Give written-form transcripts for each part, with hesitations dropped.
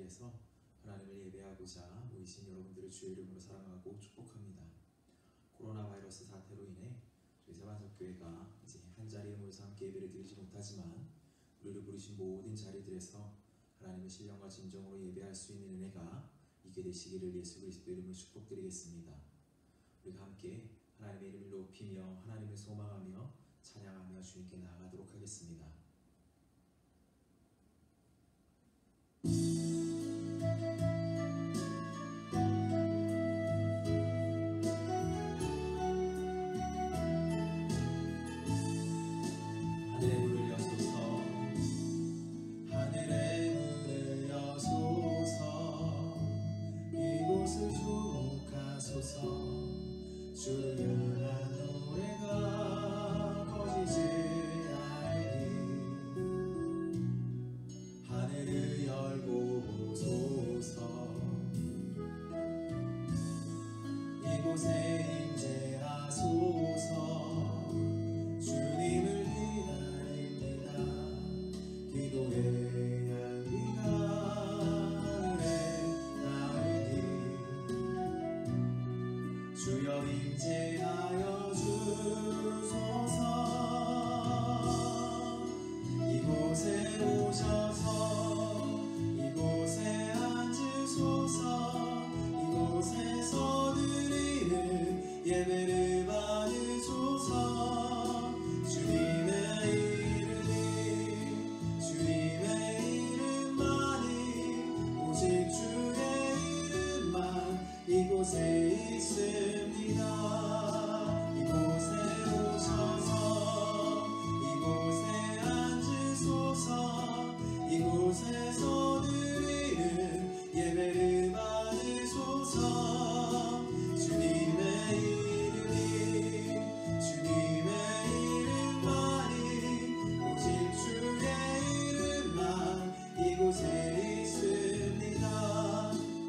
자리에서 하나님을 예배하고자 모이신 여러분들을 주의 이름으로 사랑하고 축복합니다. 코로나 바이러스 사태로 인해 저희 세반석교회가 이제 한 자리에 모여서 함께 예배를 드리지 못하지만 우리를 부르신 모든 자리들에서 하나님의 신령과 진정으로 예배할 수 있는 은혜가 있게 되시기를 예수 그리스도 이름으로 축복드리겠습니다. 우리가 함께 하나님의 이름을 높이며 하나님을 소망하며 찬양하며 주님께 나아가도록 하겠습니다. 주를 향한 노래가 꺼지지 않으니 하늘을 열고 보소서. 이곳에 임재하소서. 주님을 기다립니다. 기도의 향기가 주여 임재하여 주소서. 이곳에 오셔서 이곳에 앉으소서. 이곳에서 드리는 예배를 받으소서. 주님의 이름만이 오직 주의 이름만 이곳에 있습니다. 이곳에 오셔서 이곳에 앉으소서. 이곳에서 드리는 예배를 받으소서. 주님의 이름만이 오직 주의 이름만 이곳에 있습니다.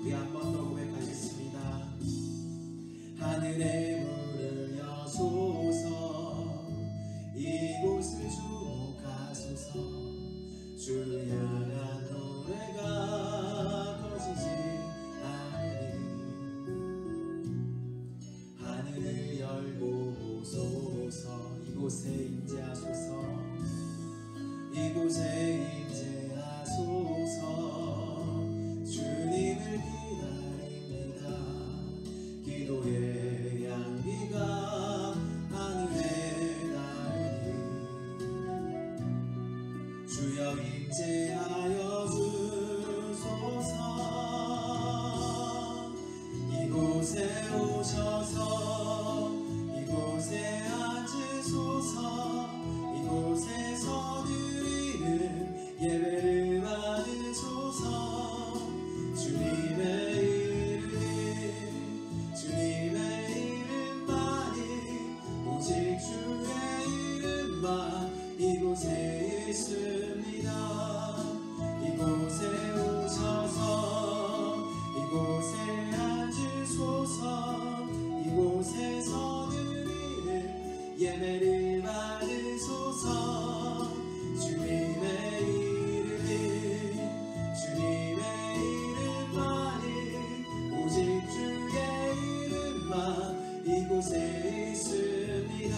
우리 한 번 더 고백하겠습니다. 하늘의 문을 여소서. 이곳을 주목하소서. 주를 향한 노래가 꺼지지 않으니 하늘을 열고 보소서. 이곳에 임재하소서. 이곳에 임재하소서. 주님을 기다립니다. 기도의 향기가 하늘에 닿으니 주여 임재하여 주소서. 이곳에 오셔서 이곳에 앉으소서. 이곳에서 드리는 예배를 받으소서. 주님의 이름만이 오직 주의 이름만 이곳에 있습니다. 이곳에 오셔서 이곳에 앉으소서. 이곳에서 드리는 예배를 받으소서. 주님의 이름만이 오직 주의 이름만 이곳에 있습니다.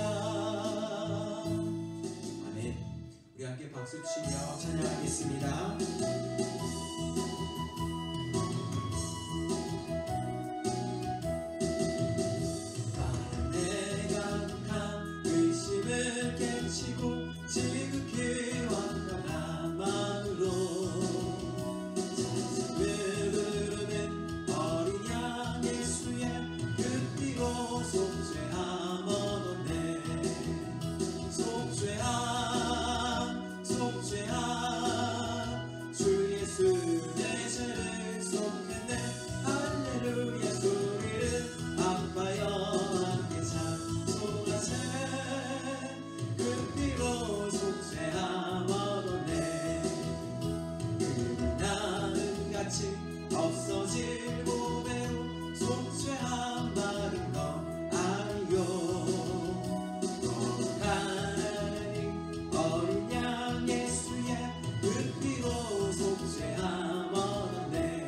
아멘. 우리 함께 박수치며 찬양하겠습니다. 내가 한 의심을 깨치고 지극히 완강한 마음으로 찬송을 부르는 어린 양 예수의 그 피로 속죄함 얻었네. 속죄함 주 예수 내 죄를 속했네. 할렐루야 소리를 아파여 함께 찬송하세. 그 피로 속죄함 얻었네. 나는 같이 없어질 보배로 속죄함 받은 것 아니요. 하나님 어린 양 예수의 그 피로 속죄함 얻었네.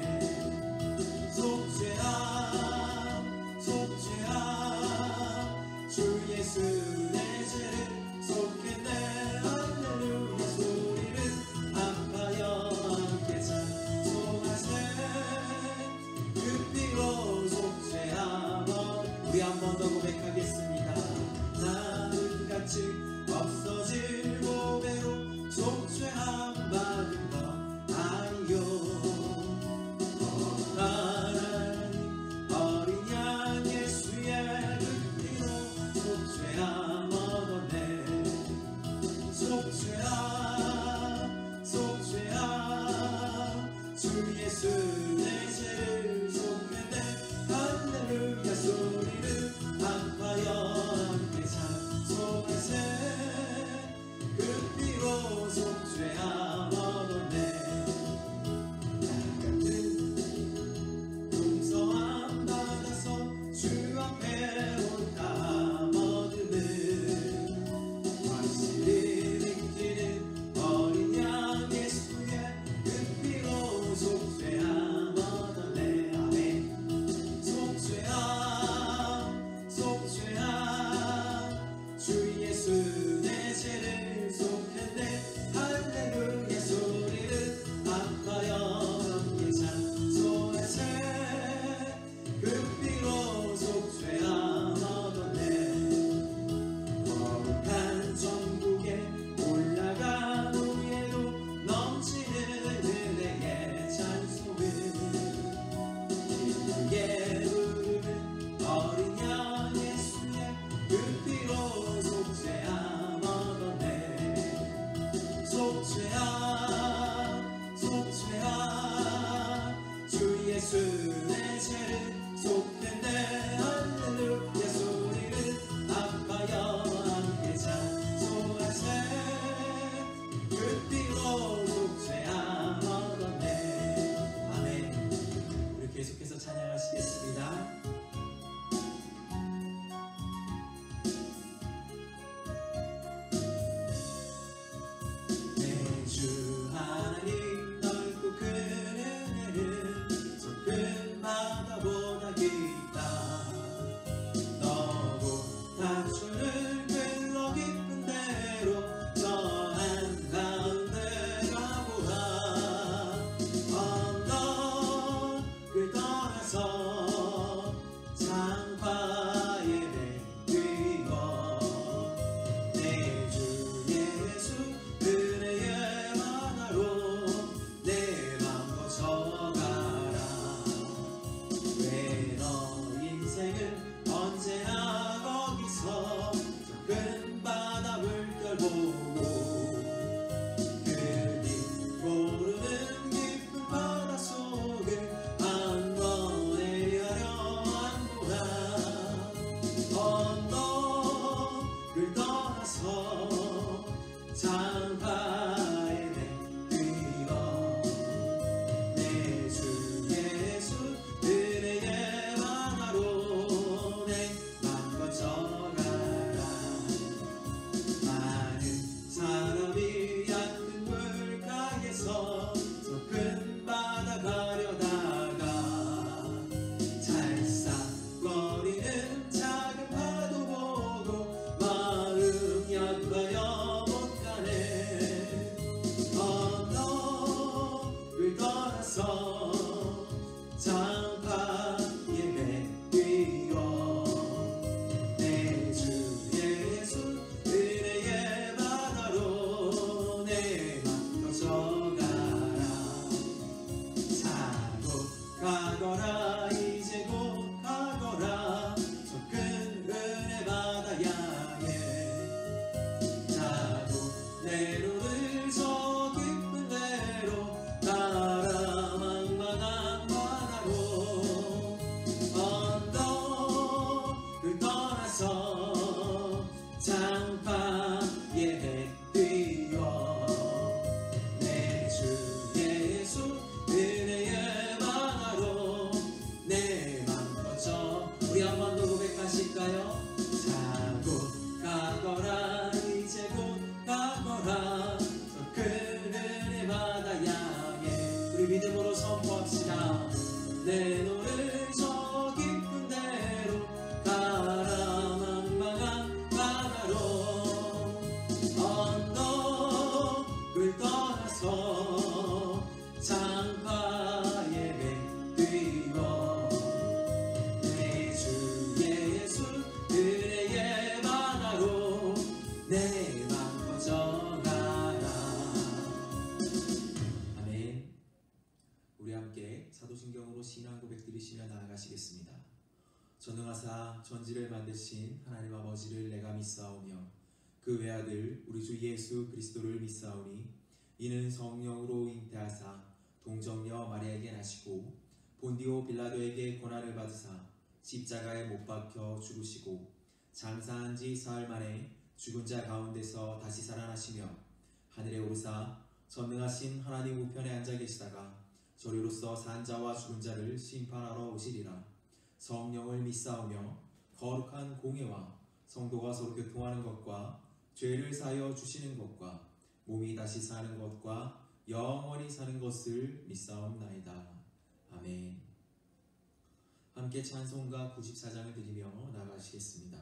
가거라 이제 곧 가거라 저 큰 은혜 바다 향해 나도 내 눈을 저 깊은 데로 따라 망망한 바다로 언덕을 떠나서 장파에 해 뛰어 내 주 예수 은혜의 바다로 내 맘 뻗쳐 우리 한 번 더 고백하실까요? 자 곧 가거라 이제 곧 가거라 저 큰 은혜 바다 향해 우리 믿음으로 선포합시다. 내 노를 저 깊은 데로 가라 망망한 바다로 언덕을 떠나서 장파에 뛰어 내 주 예수 은혜의 바다로 내 맘 퍼져가라. 아멘. 우리 함께 사도신경으로 신앙 고백 드리시며 나아가시겠습니다. 전능하사 전지를 만드신 하나님 아버지를 내가 믿사오며 그 외아들 우리 주 예수 그리스도를 믿사오니 이는 성령으로 잉태하사 동정녀 마리아에게 나시고 본디오 빌라도에게 고난을 받으사 십자가에 못 박혀 죽으시고 장사한 지 사흘 만에 죽은 자 가운데서 다시 살아나시며 하늘에 오르사 전능하신 하나님 우편에 앉아 계시다가 저리로서 산 자와 죽은 자를 심판하러 오시리라. 성령을 믿사오며 거룩한 공예와 성도가 서로 교통하는 것과 죄를 사하여 주시는 것과 몸이 다시 사는 것과 영원히 사는 것을 믿사옵나이다. 아멘. 함께 찬송가 94장을 드리며 나아가시겠습니다.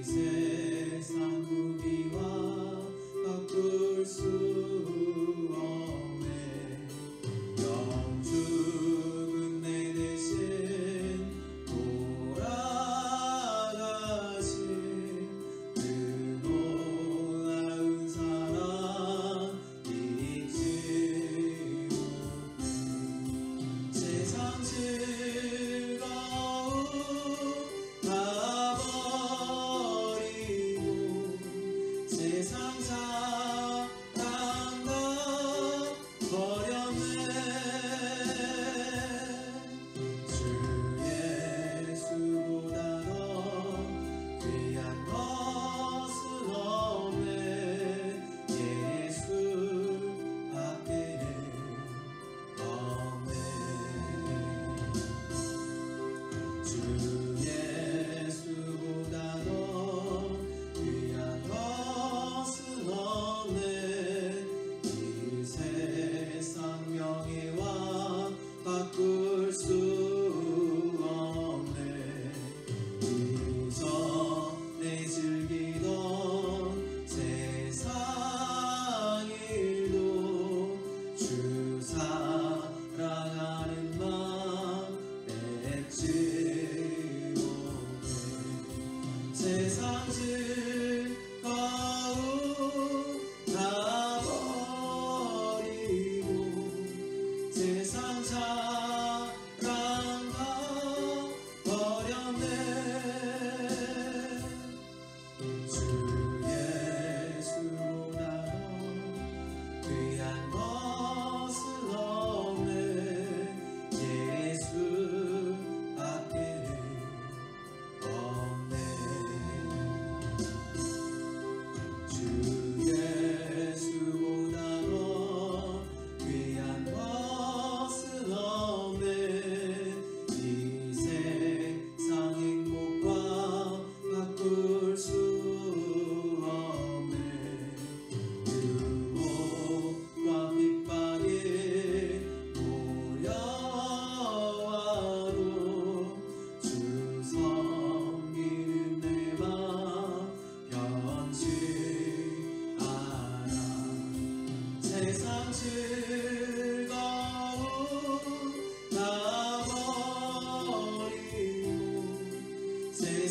세상 구비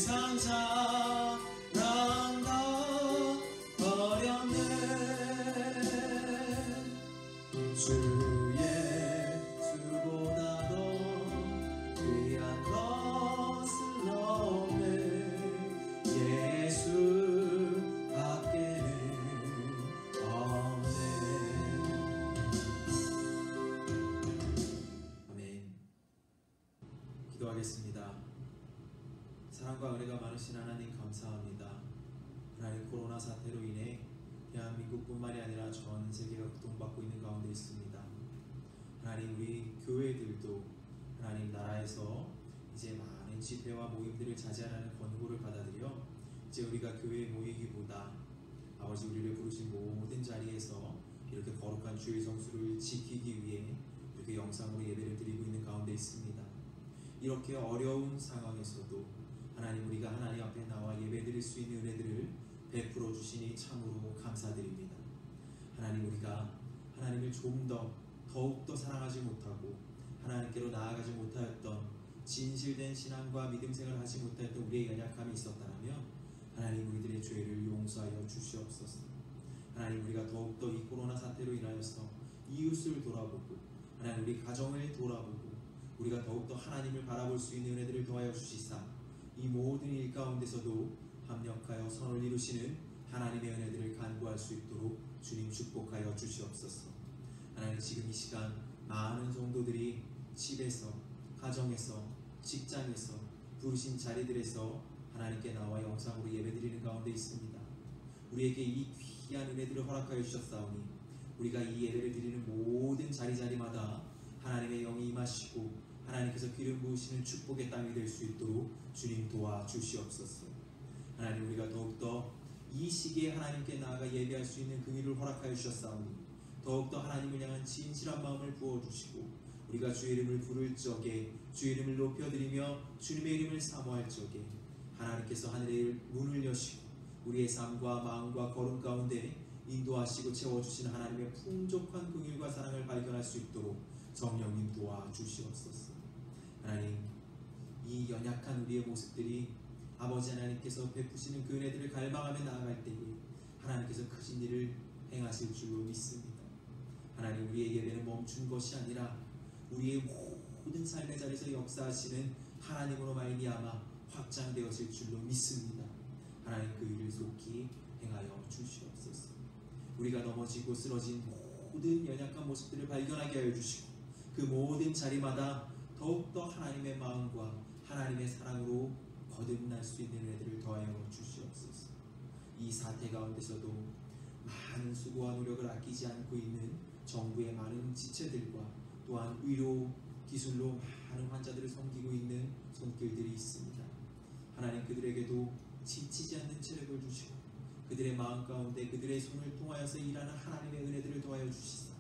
세상 사랑과 어렵네 주 예수보다 더 귀한 것은 없네 예수 밖에는 없네. 아멘. 기도하겠습니다. 사랑과 은혜가 많으신 하나님 감사합니다. 하나님 코로나 사태로 인해 대한민국뿐만이 아니라 전 세계가 고통받고 있는 가운데 있습니다. 하나님 우리 교회들도 하나님 나라에서 이제 많은 집회와 모임들을 자제하라는 권고를 받아들여 이제 우리가 교회에 모이기보다 아버지 우리를 부르신 모든 자리에서 이렇게 거룩한 주일 성수를 지키기 위해 이렇게 영상으로 예배를 드리고 있는 가운데 있습니다. 이렇게 어려운 상황에서도 하나님 우리가 하나님 앞에 나와 예배 드릴 수 있는 은혜들을 베풀어 주시니 참으로 감사드립니다. 하나님 우리가 하나님을 좀 더욱더 사랑하지 못하고 하나님께로 나아가지 못하였던 진실된 신앙과 믿음 생활을 하지 못하였던 우리의 연약함이 있었다면 하나님 우리들의 죄를 용서하여 주시옵소서. 하나님 우리가 더욱더 이 코로나 사태로 인하여서 이웃을 돌아보고 하나님 우리 가정을 돌아보고 우리가 더욱더 하나님을 바라볼 수 있는 은혜들을 더하여 주시사 이 모든 일 가운데서도 합력하여 선을 이루시는 하나님의 은혜들을 간구할 수 있도록 주님 축복하여 주시옵소서. 하나님 지금 이 시간 많은 성도들이 집에서 가정에서 직장에서 부르신 자리들에서 하나님께 나와 영상으로 예배드리는 가운데 있습니다. 우리에게 이 귀한 은혜들을 허락하여 주셨사오니 우리가 이 예배를 드리는 모든 자리마다 하나님의 영이 임하시고 하나님께서 기름 부으시는 축복의 땅이 될 수 있도록 주님 도와주시옵소서. 하나님 우리가 더욱더 이 시기에 하나님께 나아가 예배할 수 있는 긍휼을 허락하여 주셨사오니 더욱더 하나님을 향한 진실한 마음을 부어주시고 우리가 주의 이름을 부를 적에 주의 이름을 높여드리며 주님의 이름을 사모할 적에 하나님께서 하늘의 문을 여시고 우리의 삶과 마음과 걸음 가운데 인도하시고 채워주시는 하나님의 풍족한 긍휼과 사랑을 발견할 수 있도록 성령님 도와주시옵소서. 하나님 이 연약한 우리의 모습들이 아버지 하나님께서 베푸시는 그 은혜들을 갈망하며 나아갈 때에 하나님께서 크신 일을 행하실 줄로 믿습니다. 하나님 우리의 예배는 멈춘 것이 아니라 우리의 모든 삶의 자리에서 역사하시는 하나님으로 말미암아 확장되어질 줄로 믿습니다. 하나님 그 일을 속히 행하여 주시옵소서. 우리가 넘어지고 쓰러진 모든 연약한 모습들을 발견하게 하여 주시고 그 모든 자리마다 더욱더 하나님의 마음과 하나님의 사랑으로 거듭날 수 있는 은혜들을 더하여 주시옵소서. 이 사태 가운데서도 많은 수고와 노력을 아끼지 않고 있는 정부의 많은 지체들과 또한 의료 기술로 많은 환자들을 섬기고 있는 손길들이 있습니다. 하나님 그들에게도 지치지 않는 체력을 주시고 그들의 마음 가운데 그들의 손을 통하여서 일하는 하나님의 은혜들을 더하여 주시사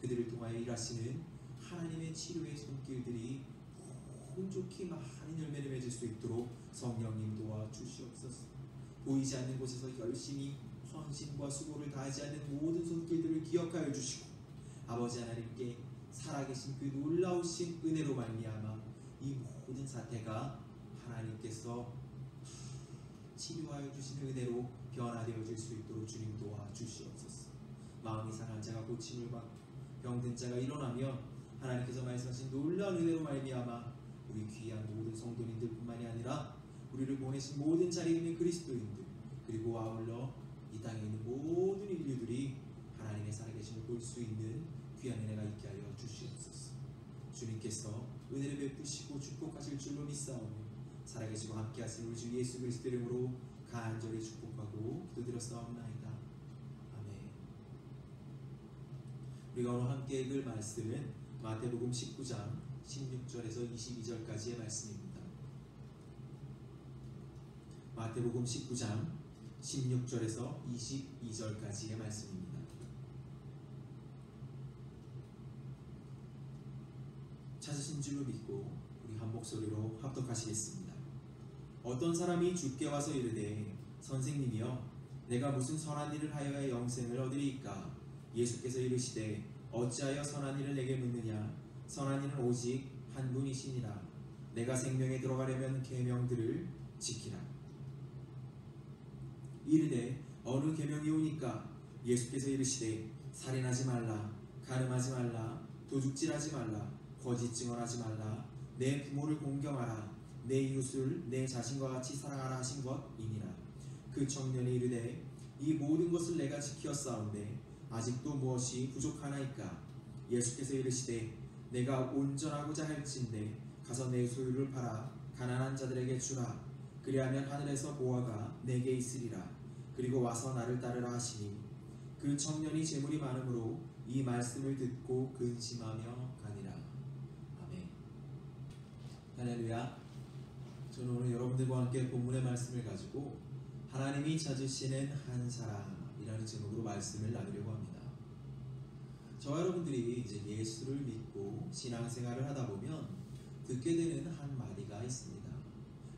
그들을 통하여 일하시는 하나님의 치료의 손길들이 풍족히 많은 열매를 맺을 수 있도록 성령님 도와주시옵소서. 보이지 않는 곳에서 열심히 헌신과 수고를 다하지 않는 모든 손길들을 기억하여 주시고 아버지 하나님께 살아계신 그 놀라우신 은혜로 말미암아 이 모든 사태가 하나님께서 치료하여 주시는 은혜로 변화되어질 수 있도록 주님 도와주시옵소서. 마음이 상한 자가 고침을 받고 병든 자가 일어나며 하나님께서 말씀하신 놀라운 은혜로 말미암아 우리 귀한 모든 성도님들뿐만이 아니라 우리를 보내신 모든 자리에 있는 그리스도인들 그리고 아울러 이 땅에 있는 모든 인류들이 하나님의 살아계심을 볼 수 있는 귀한 은혜가 있게 하여 주시옵소서. 주님께서 은혜를 베푸시고 축복하실 줄로 믿사오며 살아계시고 함께하신 우리 주 예수 그리스도 이름으로 간절히 축복하고 기도드렸사옵나이다. 아멘. 우리가 오늘 함께 읽을 말씀은 마태복음 19장 16절에서 22절까지의 말씀입니다. 마태복음 19장 16절에서 22절까지의 말씀입니다. 찾으신 줄로 믿고 우리 한 목소리로 합독하시겠습니다. 어떤 사람이 주께 와서 이르되 선생님이여 내가 무슨 선한 일을 하여야 영생을 얻으리이까? 예수께서 이르시되 어찌하여 선한 일을 내게 묻느냐? 선한 이는 오직 한 분이시니라. 내가 생명에 들어가려면 계명들을 지키라. 이르되 어느 계명이 오니까 예수께서 이르시되 살인하지 말라, 간음하지 말라, 도둑질하지 말라, 거짓 증언하지 말라, 내 부모를 공경하라, 내 이웃을 내 자신과 같이 사랑하라 하신 것이니라. 그 청년이 이르되 이 모든 것을 내가 지키었사온데 아직도 무엇이 부족하나이까? 예수께서 이르시되 내가 온전하고자 할진대 가서 내 소유를 팔아 가난한 자들에게 주라. 그리하면 하늘에서 보화가 내게 있으리라. 그리고 와서 나를 따르라 하시니 그 청년이 재물이 많으므로 이 말씀을 듣고 근심하며 가니라. 아멘. 할렐루야. 저는 오늘 여러분들과 함께 본문의 말씀을 가지고 하나님이 찾으시는 한 사람이라는 제목으로 말씀을 나누려고 합니다. 저와 여러분들이 이제 예수를 믿고 신앙생활을 하다 보면 듣게 되는 한 마디가 있습니다.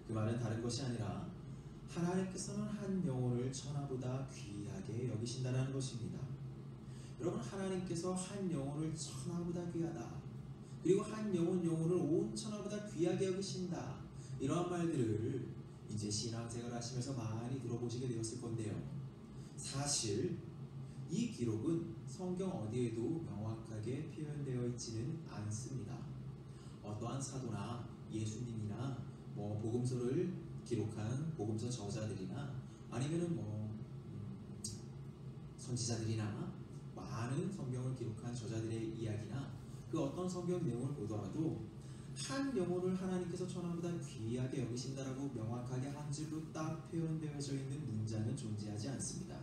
그 말은 다른 것이 아니라 하나님께서는 한 영혼을 천하보다 귀하게 여기신다는 것입니다. 여러분, 하나님께서 한 영혼을 천하보다 귀하다, 그리고 한 영혼을 온 천하보다 귀하게 여기신다, 이러한 말들을 이제 신앙생활을 하시면서 많이 들어보시게 되었을 건데요. 사실 이 기록은 성경 어디에도 명확하게 표현되어 있지는 않습니다. 어떠한 사도나 예수님이나 복음서를 기록한 복음서 저자들이나 아니면은 선지자들이나 많은 성경을 기록한 저자들의 이야기나 그 어떤 성경 내용을 보더라도 한 영혼을 하나님께서 천하보다 귀하게 여기신다라고 명확하게 한 줄로 딱 표현되어져 있는 문장은 존재하지 않습니다.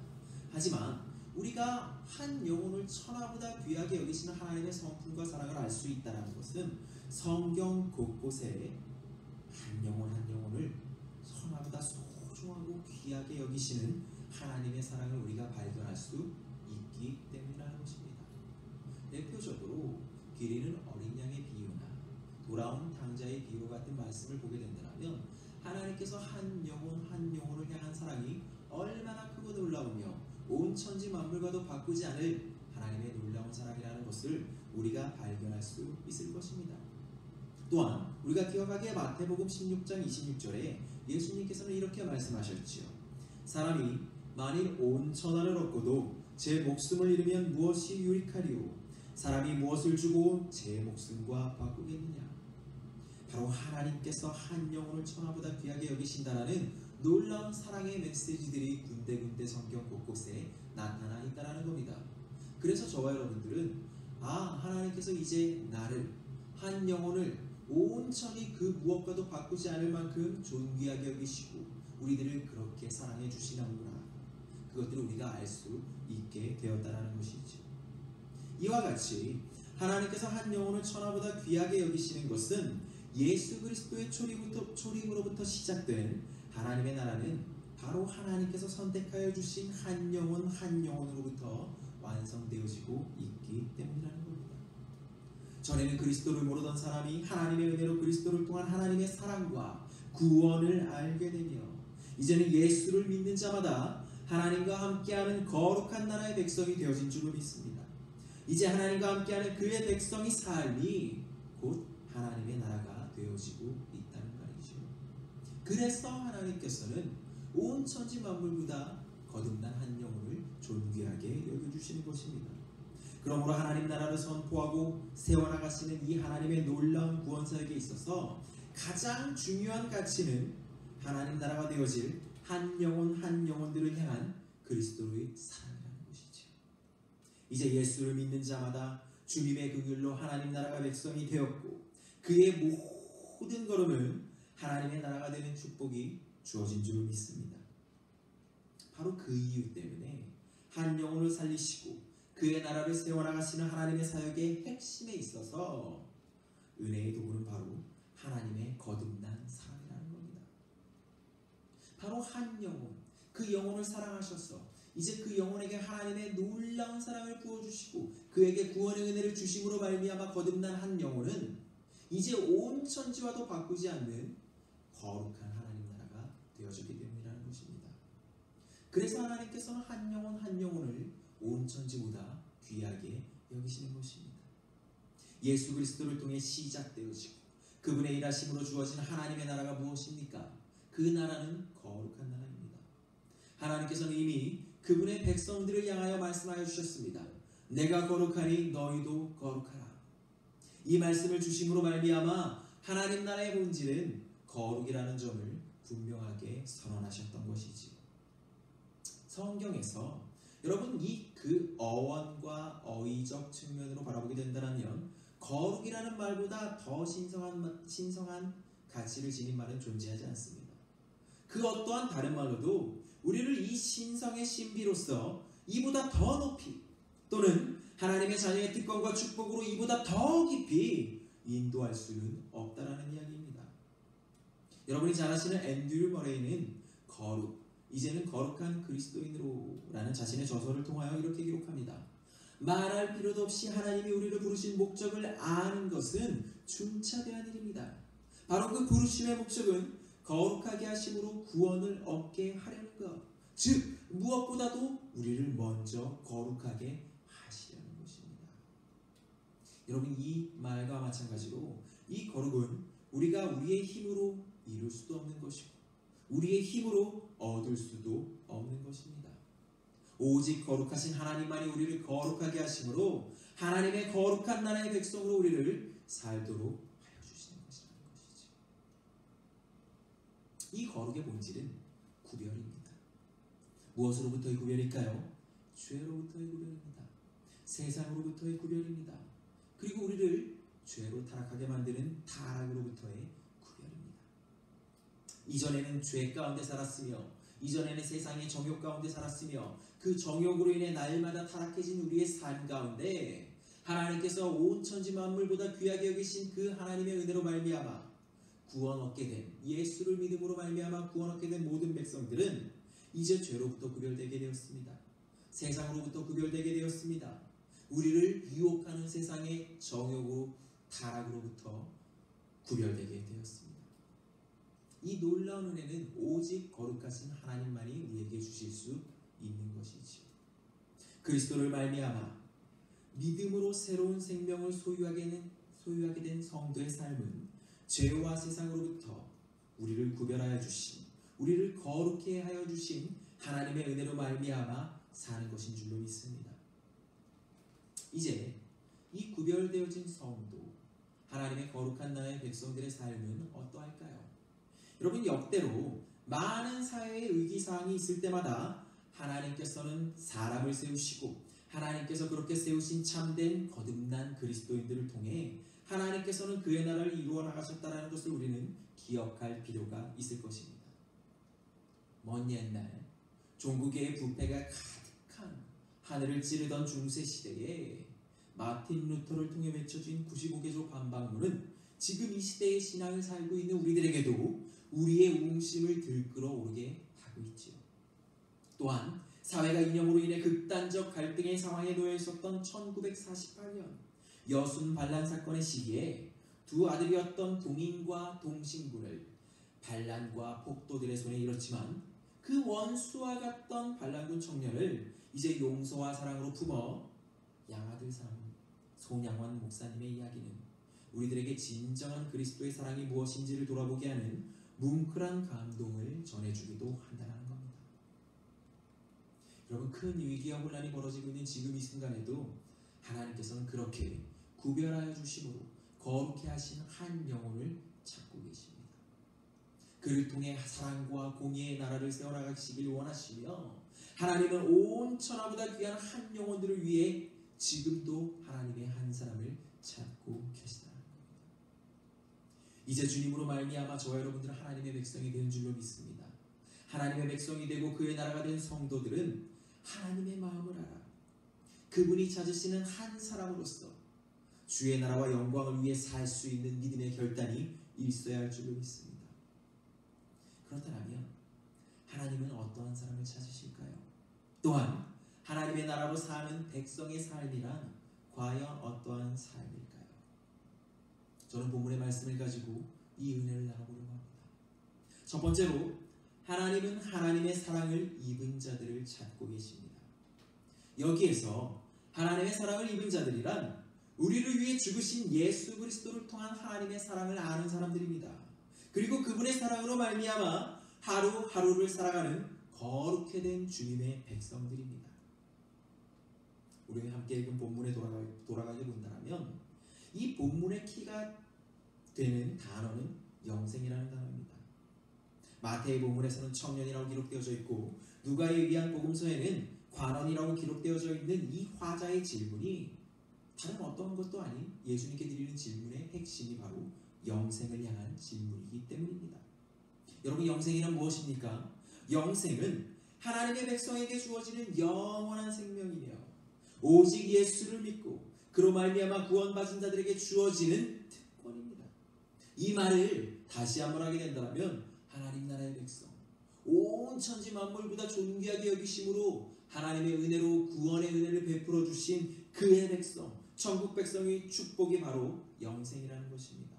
하지만 우리가 한 영혼을 천하보다 귀하게 여기시는 하나님의 성품과 사랑을 알 수 있다는 것은 성경 곳곳에 한 영혼을 천하보다 소중하고 귀하게 여기시는 하나님의 사랑을 우리가 발견할 수 있기 때문이라는 것입니다. 대표적으로 기르는 어린 양의 비유나 돌아온 당자의 비유 같은 말씀을 보게 된다면 하나님께서 한 영혼을 향한 사랑이 얼마나 크고 놀라우며 온 천지 만물과도 바꾸지 않을 하나님의 놀라운 사랑이라는 것을 우리가 발견할 수 있을 것입니다. 또한 우리가 기억하기에 마태복음 16장 26절에 예수님께서는 이렇게 말씀하셨지요. 사람이 만일 온 천하를 얻고도 제 목숨을 잃으면 무엇이 유익하리요? 사람이 무엇을 주고 제 목숨과 바꾸겠느냐? 바로 하나님께서 한 영혼을 천하보다 귀하게 여기신다라는 놀라운 사랑의 메시지들이 군데군데 성경 곳곳에 나타나 있다는 겁니다. 그래서 저와 여러분들은 하나님께서 이제 나를, 한 영혼을 온천히 그 무엇과도 바꾸지 않을 만큼 존귀하게 여기시고 우리들을 그렇게 사랑해 주시는구나, 그것들을 우리가 알 수 있게 되었다는 것이죠. 이와 같이 하나님께서 한 영혼을 천하보다 귀하게 여기시는 것은 예수 그리스도의 초림으로부터 시작된 하나님의 나라는 바로 하나님께서 선택하여 주신 한 영혼으로부터 완성되어지고 있기 때문이라는 겁니다. 전에는 그리스도를 모르던 사람이 하나님의 은혜로 그리스도를 통한 하나님의 사랑과 구원을 알게 되며 이제는 예수를 믿는 자마다 하나님과 함께하는 거룩한 나라의 백성이 되어진 줄로 믿습니다. 이제 하나님과 함께하는 그의 백성의 삶이 곧 하나님의 나라가 되어지고 있다는 말이죠. 그래서 하나님께서는 온 천지 만물보다 거듭난 한 영혼을 존귀하게 여겨주시는 것입니다. 그러므로 하나님 나라를 선포하고 세워나가시는 이 하나님의 놀라운 구원사역에 있어서 가장 중요한 가치는 하나님 나라가 되어질 한 영혼들을 향한 그리스도의 사랑이라는 것이죠. 이제 예수를 믿는 자마다 주님의 긍휼로 하나님 나라가 백성이 되었고 그의 모든 걸음은 하나님의 나라가 되는 축복이 주어진 줄 믿습니다. 바로 그 이유 때문에 한 영혼을 살리시고 그의 나라를 세워나가시는 하나님의 사역의 핵심에 있어서 은혜의 도구는 바로 하나님의 거듭난 사랑이라는 겁니다. 바로 한 영혼, 그 영혼을 사랑하셔서 이제 그 영혼에게 하나님의 놀라운 사랑을 부어주시고 그에게 구원의 은혜를 주심으로 말미암아 거듭난 한 영혼은 이제 온 천지와도 바꾸지 않는 거룩한 하나님 나라가 되어졌기 때문이라는 것입니다. 그래서 하나님께서는 한 영혼을 온 천지보다 귀하게 여기시는 것입니다. 예수 그리스도를 통해 시작되어지고 그분의 일하심으로 주어진 하나님의 나라가 무엇입니까? 그 나라는 거룩한 나라입니다. 하나님께서는 이미 그분의 백성들을 향하여 말씀하여 주셨습니다. 내가 거룩하니 너희도 거룩하라. 이 말씀을 주심으로 말미암아 하나님 나라의 본질은 거룩이라는 점을 분명하게 선언하셨던 것이지요. 성경에서 여러분 그 어원과 어휘적 측면으로 바라보게 된다면 거룩이라는 말보다 더 신성한 가치를 지닌 말은 존재하지 않습니다. 그 어떠한 다른 말로도 우리를 이 신성의 신비로서 이보다 더 높이 또는 하나님의 자녀의 특권과 축복으로 이보다 더 깊이 인도할 수는 없다라는 이야기입니다. 여러분이 잘 아시는 앤드류 머레이는 이제는 거룩한 그리스도인으로 라는 자신의 저서를 통하여 이렇게 기록합니다. 말할 필요도 없이 하나님이 우리를 부르신 목적을 아는 것은 중차대한 일입니다. 바로 그 부르심의 목적은 거룩하게 하심으로 구원을 얻게 하려는 것, 즉 무엇보다도 우리를 먼저 거룩하게 하시려는 것입니다. 여러분, 이 말과 마찬가지로 이 거룩은 우리가 우리의 힘으로 이룰 수도 없는 것이고 우리의 힘으로 얻을 수도 없는 것입니다. 오직 거룩하신 하나님만이 우리를 거룩하게 하심으로 하나님의 거룩한 나라의 백성으로 우리를 살도록 하여 주시는 것이라는 것이죠. 이 거룩의 본질은 구별입니다. 무엇으로부터의 구별일까요? 죄로부터의 구별입니다. 세상으로부터의 구별입니다. 그리고 우리를 죄로 타락하게 만드는 타락으로부터의 구별입니다. 이전에는 죄 가운데 살았으며 이전에는 세상의 정욕 가운데 살았으며 그 정욕으로 인해 날마다 타락해진 우리의 삶 가운데 하나님께서 온 천지 만물보다 귀하게 여기신 그 하나님의 은혜로 말미암아 구원 얻게 된 예수를 믿음으로 말미암아 구원 얻게 된 모든 백성들은 이제 죄로부터 구별되게 되었습니다. 세상으로부터 구별되게 되었습니다. 우리를 유혹하는 세상의 정욕으로 타락으로부터 구별되게 되었습니다. 이 놀라운 은혜는 오직 거룩하신 하나님만이 우리에게 주실 수 있는 것이지요. 그리스도를 말미암아 믿음으로 새로운 생명을 소유하게 된 성도의 삶은 죄와 세상으로부터 우리를 구별하여 주신, 우리를 거룩해 하여 주신 하나님의 은혜로 말미암아 사는 것인 줄로 믿습니다. 이제 이 구별되어진 성도, 하나님의 거룩한 나라의 백성들의 삶은 어떠할까요? 여러분, 역대로 많은 사회의 의기사항이 있을 때마다 하나님께서는 사람을 세우시고 하나님께서 그렇게 세우신 참된 거듭난 그리스도인들을 통해 하나님께서는 그의 나라를 이루어 나가셨다는 것을 우리는 기억할 필요가 있을 것입니다. 먼 옛날 종국의 부패가 가득한 하늘을 찌르던 중세 시대에 마틴 루터를 통해 외쳐진 95개조 반박문은 지금 이 시대의 신앙을 살고 있는 우리들에게도 우리의 웅심을 들끓어 오르게 하고 있지요. 또한 사회가 이념으로 인해 극단적 갈등의 상황에 놓여 있었던 1948년 여순 반란 사건의 시기에 두 아들이었던 동인과 동신군을 반란과 폭도들의 손에 잃었지만 그 원수와 같던 반란군 청년을 이제 용서와 사랑으로 품어 양아들 삼은 손양원 목사님의 이야기는 우리들에게 진정한 그리스도의 사랑이 무엇인지를 돌아보게 하는 뭉클한 감동을 전해주기도 한다는 겁니다. 여러분, 큰 위기와 혼란이 벌어지고 있는 지금 이 순간에도 하나님께서는 그렇게 구별하여 주심으로 거룩해 하신 한 영혼을 찾고 계십니다. 그를 통해 사랑과 공의의 나라를 세워나가시길 원하시며 하나님은 온 천하보다 귀한 한 영혼들을 위해 지금도 하나님의 한 사람을 찾고 계시다는 겁니다. 이제 주님으로 말미암아 저와 여러분들은 하나님의 백성이 된 줄로 믿습니다. 하나님의 백성이 되고 그의 나라가 된 성도들은 하나님의 마음을 알아 그분이 찾으시는 한 사람으로서 주의 나라와 영광을 위해 살 수 있는 믿음의 결단이 있어야 할 줄로 믿습니다. 그렇다면 하나님은 어떠한 사람을 찾으실까요? 또한 하나님의 나라로 사는 백성의 삶이란 과연 어떠한 삶일까요? 저는 본문의 말씀을 가지고 이 은혜를 나눠보려고 합니다. 첫 번째로, 하나님은 하나님의 사랑을 입은 자들을 찾고 계십니다. 여기에서 하나님의 사랑을 입은 자들이란 우리를 위해 죽으신 예수 그리스도를 통한 하나님의 사랑을 아는 사람들입니다. 그리고 그분의 사랑으로 말미암아 하루하루를 살아가는 거룩해 된 주님의 백성들입니다. 우리 함께 읽은 본문에 돌아가게 본다면 이 본문의 키가 되는 단어는 영생이라는 단어입니다. 마태의 본문에서는 청년이라고 기록되어져 있고 누가에 의한 복음서에는 관원이라고 기록되어져 있는 이 화자의 질문이 다른 어떤 것도 아닌 예수님께 드리는 질문의 핵심이 바로 영생을 향한 질문이기 때문입니다. 여러분, 영생이란 무엇입니까? 영생은 하나님의 백성에게 주어지는 영원한 생명이며 오직 예수를 믿고 그로 말미암아 구원받은 자들에게 주어지는 특권입니다. 이 말을 다시 한번 하게 된다면 하나님 나라의 백성, 온 천지 만물보다 존귀하게 여기심으로 하나님의 은혜로 구원의 은혜를 베풀어 주신 그의 백성, 천국 백성의 축복이 바로 영생이라는 것입니다.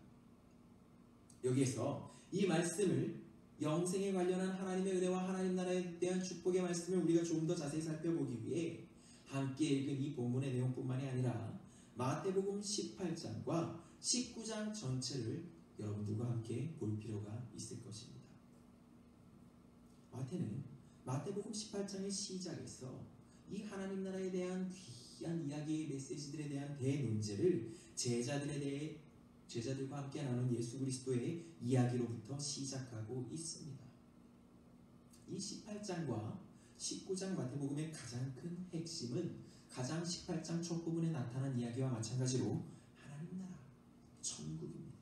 여기에서 이 말씀을 영생에 관련한 하나님의 은혜와 하나님 나라에 대한 축복의 말씀을 우리가 좀 더 자세히 살펴보기 위해 함께 읽은 이 본문의 내용뿐만이 아니라 마태복음 18장과 19장 전체를 여러분들과 함께 볼 필요가 있을 것입니다. 마태복음 18장의 시작에서 이 하나님 나라에 대한 귀한 이야기의 메시지들에 대한 대논제를 제자들과 함께 나눈 예수 그리스도의 이야기로부터 시작하고 있습니다. 이 18장과 19장 마태복음의 가장 큰 핵심은 가장 18장 첫 부분에 나타난 이야기와 마찬가지로 하나님 나라, 천국입니다.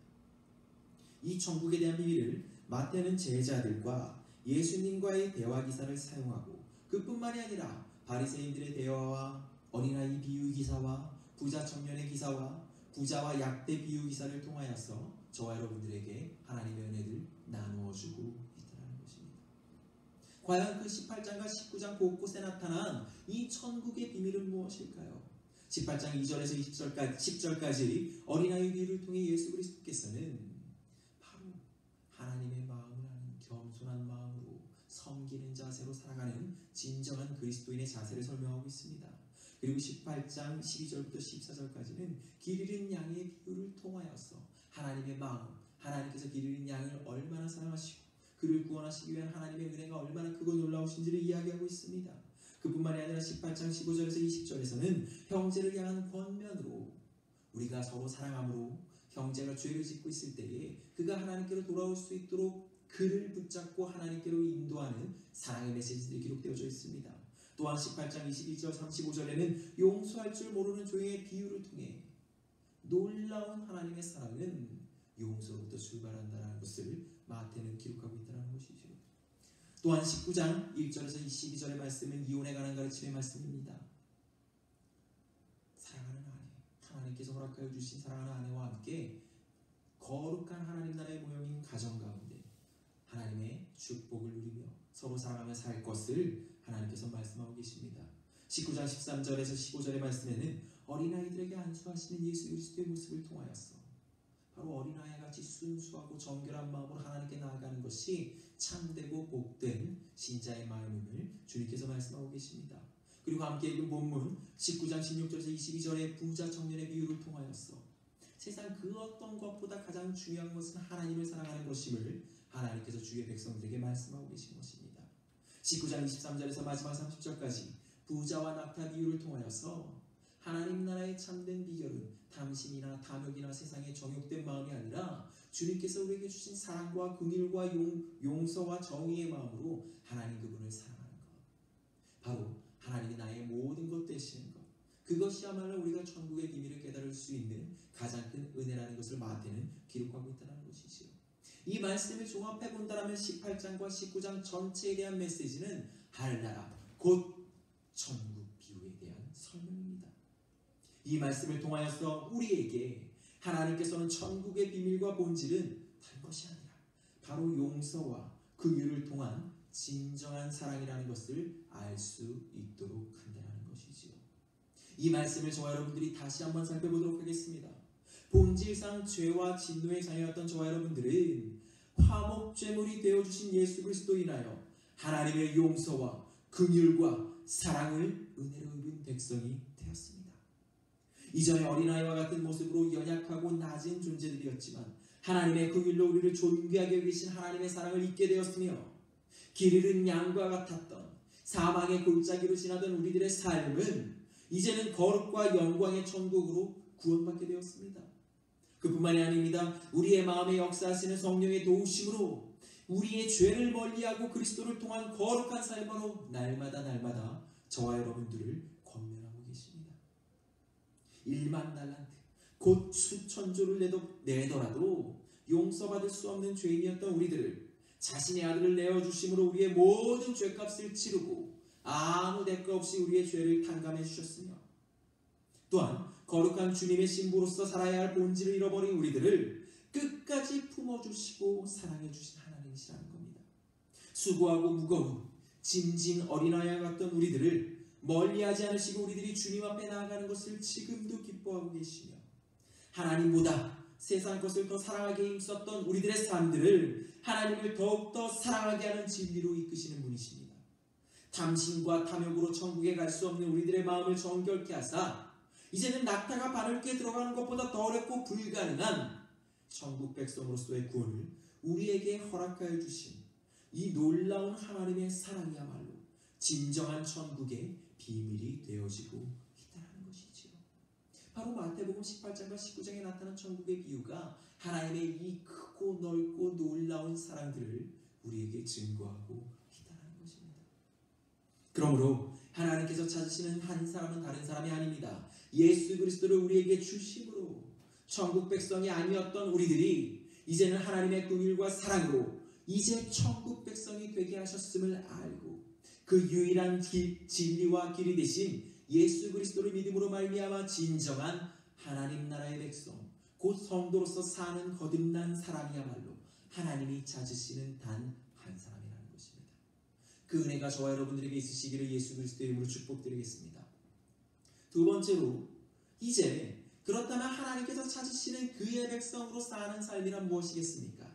이 천국에 대한 비밀을 마태는 제자들과 예수님과의 대화 기사를 사용하고 그뿐만이 아니라 바리새인들의 대화와 어린아이 비유 기사와 부자 청년의 기사와 부자와 약대 비유 기사를 통하여서 저와 여러분들에게 하나님의 은혜를 나누어주고 있다는 것입니다. 과연 그 18장과 19장 곳곳에 나타난 이 천국의 비밀은 무엇일까요? 18장 2절에서 10절까지 어린아이 비유를 통해 예수 그리스도께서는 바로 하나님의 마음을 아는 겸손한 마음으로 섬기는 자세로 살아가는 진정한 그리스도인의 자세를 설명하고 있습니다. 그리고 18장 12절부터 14절까지는 길 잃은 양의 비유를 통하여서 하나님의 마음, 하나님께서 길 잃은 양을 얼마나 사랑하시고 그를 구원하시기 위한 하나님의 은혜가 얼마나 크고 놀라우신지를 이야기하고 있습니다. 그뿐만이 아니라 18장 15절에서 20절에서는 형제를 향한 권면으로 우리가 서로 사랑함으로 형제가 죄를 짓고 있을 때에 그가 하나님께로 돌아올 수 있도록 그를 붙잡고 하나님께로 인도하는 사랑의 메시지들이 기록되어져 있습니다. 또한 18장 21절 35절에는 용서할 줄 모르는 종의 비유를 통해 놀라운 하나님의 사랑은 용서로부터 출발한다는 것을 마태는 기록하고 있다는 것이죠. 또한 19장 1절에서 22절의 말씀은 이혼에 관한 가르침의 말씀입니다. 사랑하는 아내, 하나님께서 허락하여 주신 사랑하는 아내와 함께 거룩한 하나님 나라의 모형인 가정 가운데 하나님의 축복을 누리며 서로 사랑하며 살 것을 하나님께서 말씀하고 계십니다. 19장 13절에서 15절의 말씀에는 어린아이들에게 안수하시는 예수 그리스도의 모습을 통하여서 바로 어린아이같이 순수하고 정결한 마음으로 하나님께 나아가는 것이 참되고 복된 신자의 마음임을 주님께서 말씀하고 계십니다. 그리고 함께 읽은 본문 19장 16절에서 22절의 부자 청년의 비유를 통하여서 세상 그 어떤 것보다 가장 중요한 것은 하나님을 사랑하는 것임을 하나님께서 주의 백성들에게 말씀하고 계신 것입니다. 19장 23절에서 마지막 30절까지 부자와 낙타 비유를 통하여서 하나님 나라의 참된 비결은 탐심이나 탐욕이나 세상의 정욕된 마음이 아니라 주님께서 우리에게 주신 사랑과 긍휼과 용서와 정의의 마음으로 하나님 그분을 사랑하는 것, 바로 하나님이 나의 모든 것 되시는 것, 그것이야말로 우리가 천국의 비밀을 깨달을 수 있는 가장 큰 은혜라는 것을 마태는 기록하고 있다는 것이지요. 이 말씀을 종합해 본다면 18장과 19장 전체에 대한 메시지는 하늘나라 곧 천국 비유에 대한 설명입니다. 이 말씀을 통하여서 우리에게 하나님께서는 천국의 비밀과 본질은 다른 것이 아니라 바로 용서와 긍휼을 통한 진정한 사랑이라는 것을 알 수 있도록 한다는 것이지요. 이 말씀을 저와 여러분들이 다시 한번 살펴보도록 하겠습니다. 본질상 죄와 진노의 자녀였던 저와 여러분들은 화목제물이 되어주신 예수 그리스도로 인하여 하나님의 용서와 긍휼과 사랑을 은혜로 입은 백성이 되었습니다. 이전에 어린아이와 같은 모습으로 연약하고 낮은 존재들이었지만 하나님의 긍휼로 우리를 존귀하게 여기신 하나님의 사랑을 잊게 되었으며 길 잃은 양과 같았던 사망의 골짜기로 지나던 우리들의 삶은 이제는 거룩과 영광의 천국으로 구원받게 되었습니다. 그뿐만이 아닙니다. 우리의 마음에 역사하시는 성령의 도우심으로 우리의 죄를 멀리하고 그리스도를 통한 거룩한 삶으로 날마다 저와 여러분들을 권면하고 계십니다. 1만 달란트 곧 수천조를 내더라도 용서받을 수 없는 죄인이었던 우리들을 자신의 아들을 내어주심으로 우리의 모든 죄값을 치르고 아무 대가 없이 우리의 죄를 탕감해 주셨으며, 또한 거룩한 주님의 신부로서 살아야 할 본질을 잃어버린 우리들을 끝까지 품어주시고 사랑해 주신 하나님이시라는 겁니다. 수고하고 무거운 짐진 어린아이와 같던 우리들을 멀리하지 않으시고 우리들이 주님 앞에 나아가는 것을 지금도 기뻐하고 계시며, 하나님보다 세상 것을 더 사랑하게 힘썼던 우리들의 삶들을 하나님을 더욱더 사랑하게 하는 진리로 이끄시는 분이십니다. 탐심과 탐욕으로 천국에 갈 수 없는 우리들의 마음을 정결케 하사 이제는 낙타가 바늘 꾀 들어가는 것보다 더 어렵고 불가능한 천국 백성으로서의 구원을 우리에게 허락하여 주신 이 놀라운 하나님의 사랑이야말로 진정한 천국의 비밀이 되어지고 있다는 것이지요. 바로 마태복음 18장과 19장에 나타난 천국의 비유가 하나님의 이 크고 넓고 놀라운 사랑들을 우리에게 증거하고 있다는 것입니다. 그러므로 하나님께서 찾으시는 한 사람은 다른 사람이 아닙니다. 예수 그리스도를 우리에게 주심으로 천국 백성이 아니었던 우리들이 이제는 하나님의 긍휼과 사랑으로 이제 천국 백성이 되게 하셨음을 알고 그 유일한 진리와 길이 되신 예수 그리스도를 믿음으로 말미암아 진정한 하나님 나라의 백성, 곧 성도로서 사는 거듭난 사람이야말로 하나님이 찾으시는 단 한 사람이라는 것입니다. 그 은혜가 저와 여러분들에게 있으시기를 예수 그리스도의 이름으로 축복드리겠습니다. 두 번째로, 이제 그렇다면 하나님께서 찾으시는 그의 백성으로 사는 삶이란 무엇이겠습니까?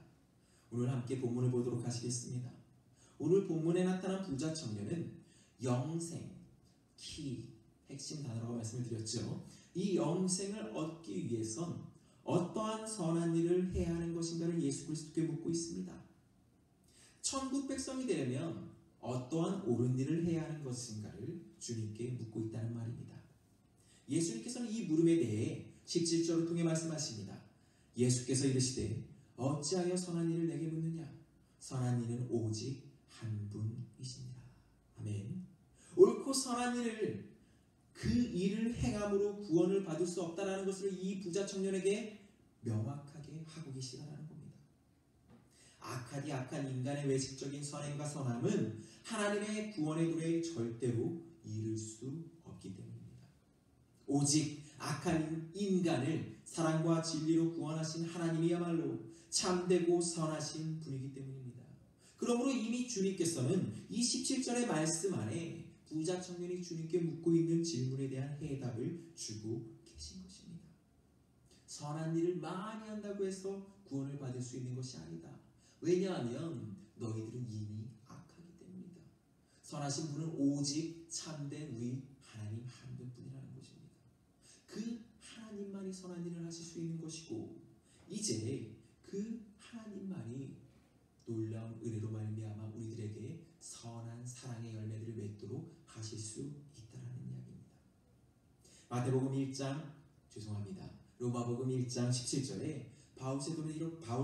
오늘 함께 본문을 보도록 하시겠습니다. 오늘 본문에 나타난 부자 청년은 영생, 키, 핵심 단어라고 말씀을 드렸죠. 이 영생을 얻기 위해선 어떠한 선한 일을 해야 하는 것인가를 예수 그리스도께 묻고 있습니다. 천국 백성이 되려면 어떠한 옳은 일을 해야 하는 것인가를 주님께 묻고 있다는 말입니다. 예수님께서는 이 물음에 대해 17절을 통해 말씀하십니다. 예수께서 이르시되 어찌하여 선한 일을 내게 묻느냐? 선한 이는 오직 한 분이시니라. 아멘. 옳고 선한 일을, 그 일을 행함으로 구원을 받을 수 없다라는 것을 이 부자 청년에게 명확하게 하고 계시다는 겁니다. 악하디 악한 인간의 외식적인 선행과 선함은 하나님의 구원의 도래에 절대로 이룰 수 없기 때문입니다. 오직 악한 인간을 사랑과 진리로 구원하신 하나님이야말로 참되고 선하신 분이기 때문입니다. 그러므로 이미 주님께서는 이 17절의 말씀 안에 부자 청년이 주님께 묻고 있는 질문에 대한 해답을 주고 계신 것입니다. 선한 일을 많이 한다고 해서 구원을 받을 수 있는 것이 아니다. 왜냐하면 너희들은 이미 악하기 때문이다. 선하신 분은 오직 참된 우리 하나님 한 분뿐이라는 것입니다. 그 하나님만이 선한 일을 하실 수 있는 것이고, 이제 그 하나님만이 놀라운 은혜로 말미암아 우리들에게 선한 사랑의 열매들을 맺도록 하실 수 있다는 이야기입니다. 마태복음 1장, 로마복음 1장 17절에 바울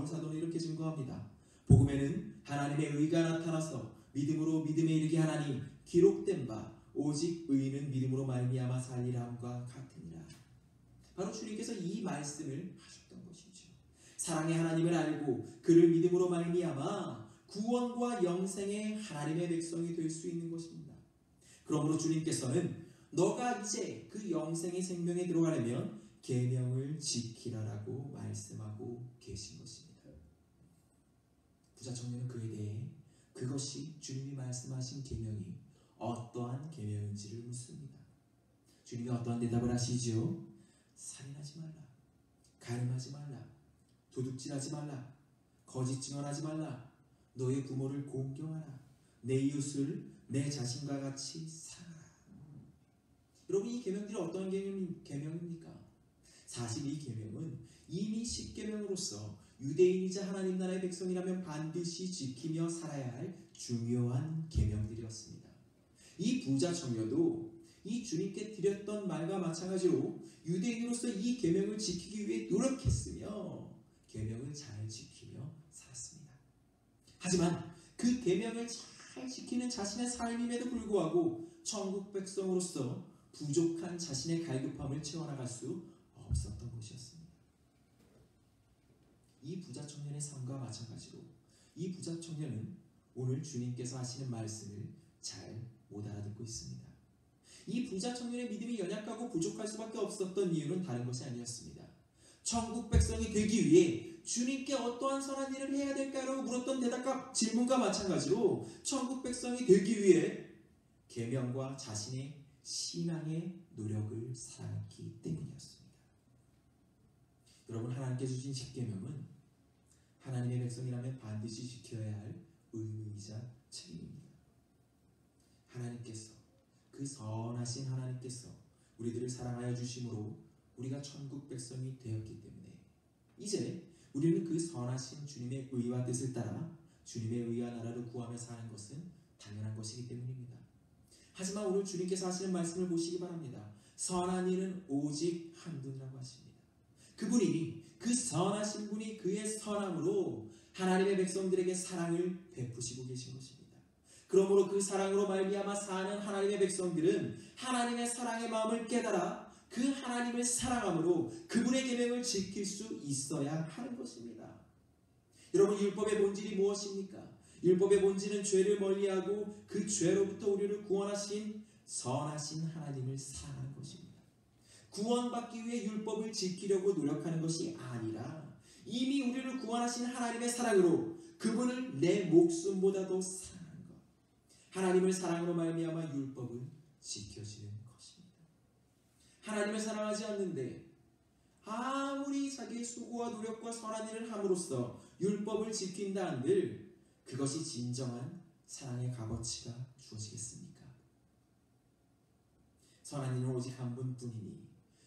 사도는 이렇게 증거합니다. 복음에는 하나님의 의가 나타나서 믿음으로 믿음에 이르게 하나니 기록된 바 오직 의인은 믿음으로 말미암아 살리라 함과 같으니라. 바로 주님께서 이 말씀을 하셨던 것이죠. 사랑의 하나님을 알고 그를 믿음으로 말미암아 구원과 영생의 하나님의 백성이 될 수 있는 것입니다. 그러므로 주님께서는 너가 이제 그 영생의 생명에 들어가려면 계명을 지키라라고 말씀하고 계신 것입니다. 부자 청년은 그에 대해 그것이 주님이 말씀하신 계명이 어떠한 계명인지를 묻습니다. 주님이 어떠한 대답을 하시죠? 살인하지 말라, 가늠하지 말라, 도둑질하지 말라, 거짓 증언하지 말라, 너의 부모를 공경하라, 내 이웃을 내 자신과 같이 사랑하라. 여러분, 이 계명들이 어떤 계명입니까? 사실 이 계명은 이미 10계명으로서 유대인이자 하나님 나라의 백성이라면 반드시 지키며 살아야 할 중요한 계명들이었습니다. 이 부자 청년도 이 주님께 드렸던 말과 마찬가지로 유대인으로서 이 계명을 지키기 위해 노력했으며 계명을 잘 지키며 살았습니다. 하지만 그 계명을 잘 지키는 자신의 삶임에도 불구하고 천국 백성으로서 부족한 자신의 갈급함을 채워나갈 수 없었던 것이었습니다. 이 부자 청년의 삶과 마찬가지로 이 부자 청년은 오늘 주님께서 하시는 말씀을 잘 못 알아듣고 있습니다. 이 부자 청년의 믿음이 연약하고 부족할 수밖에 없었던 이유는 다른 것이 아니었습니다. 천국 백성이 되기 위해 주님께 어떠한 선한 일을 해야 될까라고 물었던 대답과 질문과 마찬가지로 천국 백성이 되기 위해 계명과 자신의 신앙의 노력을 살았기 때문이었습니다. 여러분, 하나님께 주신 십계명은 하나님의 백성이라면 반드시 지켜야 할 의무이자 책임입니다. 하나님께서, 그 선하신 하나님께서 우리들을 사랑하여 주심으로 우리가 천국 백성이 되었기 때문에 이제 우리는 그 선하신 주님의 의와 뜻을 따라 주님의 의와 나라를 구하며 사는 것은 당연한 것이기 때문입니다. 하지만 오늘 주님께서 하시는 말씀을 보시기 바랍니다. 선한 일은 오직 한 분이라고 하십니다. 그분이, 그 선하신 분이 그의 선함으로 하나님의 백성들에게 사랑을 베푸시고 계신 것입니다. 그러므로 그 사랑으로 말미암아 사는 하나님의 백성들은 하나님의 사랑의 마음을 깨달아 그 하나님을 사랑함으로 그분의 계명을 지킬 수 있어야 하는 것입니다. 여러분, 율법의 본질이 무엇입니까? 율법의 본질은 죄를 멀리하고 그 죄로부터 우리를 구원하신 선하신 하나님을 사랑하는 것입니다. 구원받기 위해 율법을 지키려고 노력하는 것이 아니라 이미 우리를 구원하신 하나님의 사랑으로 그분을 내 목숨보다도 사랑하는 것, 하나님을 사랑으로 말미암아 율법을 지켜지는 것입니다. 하나님을 사랑하지 않는데 아무리 자기의 수고와 노력과 선한 일을 함으로써 율법을 지킨다 한들 그것이 진정한 사랑의 값어치가 주어지겠습니까? 선한 이는 오직 한 분뿐이니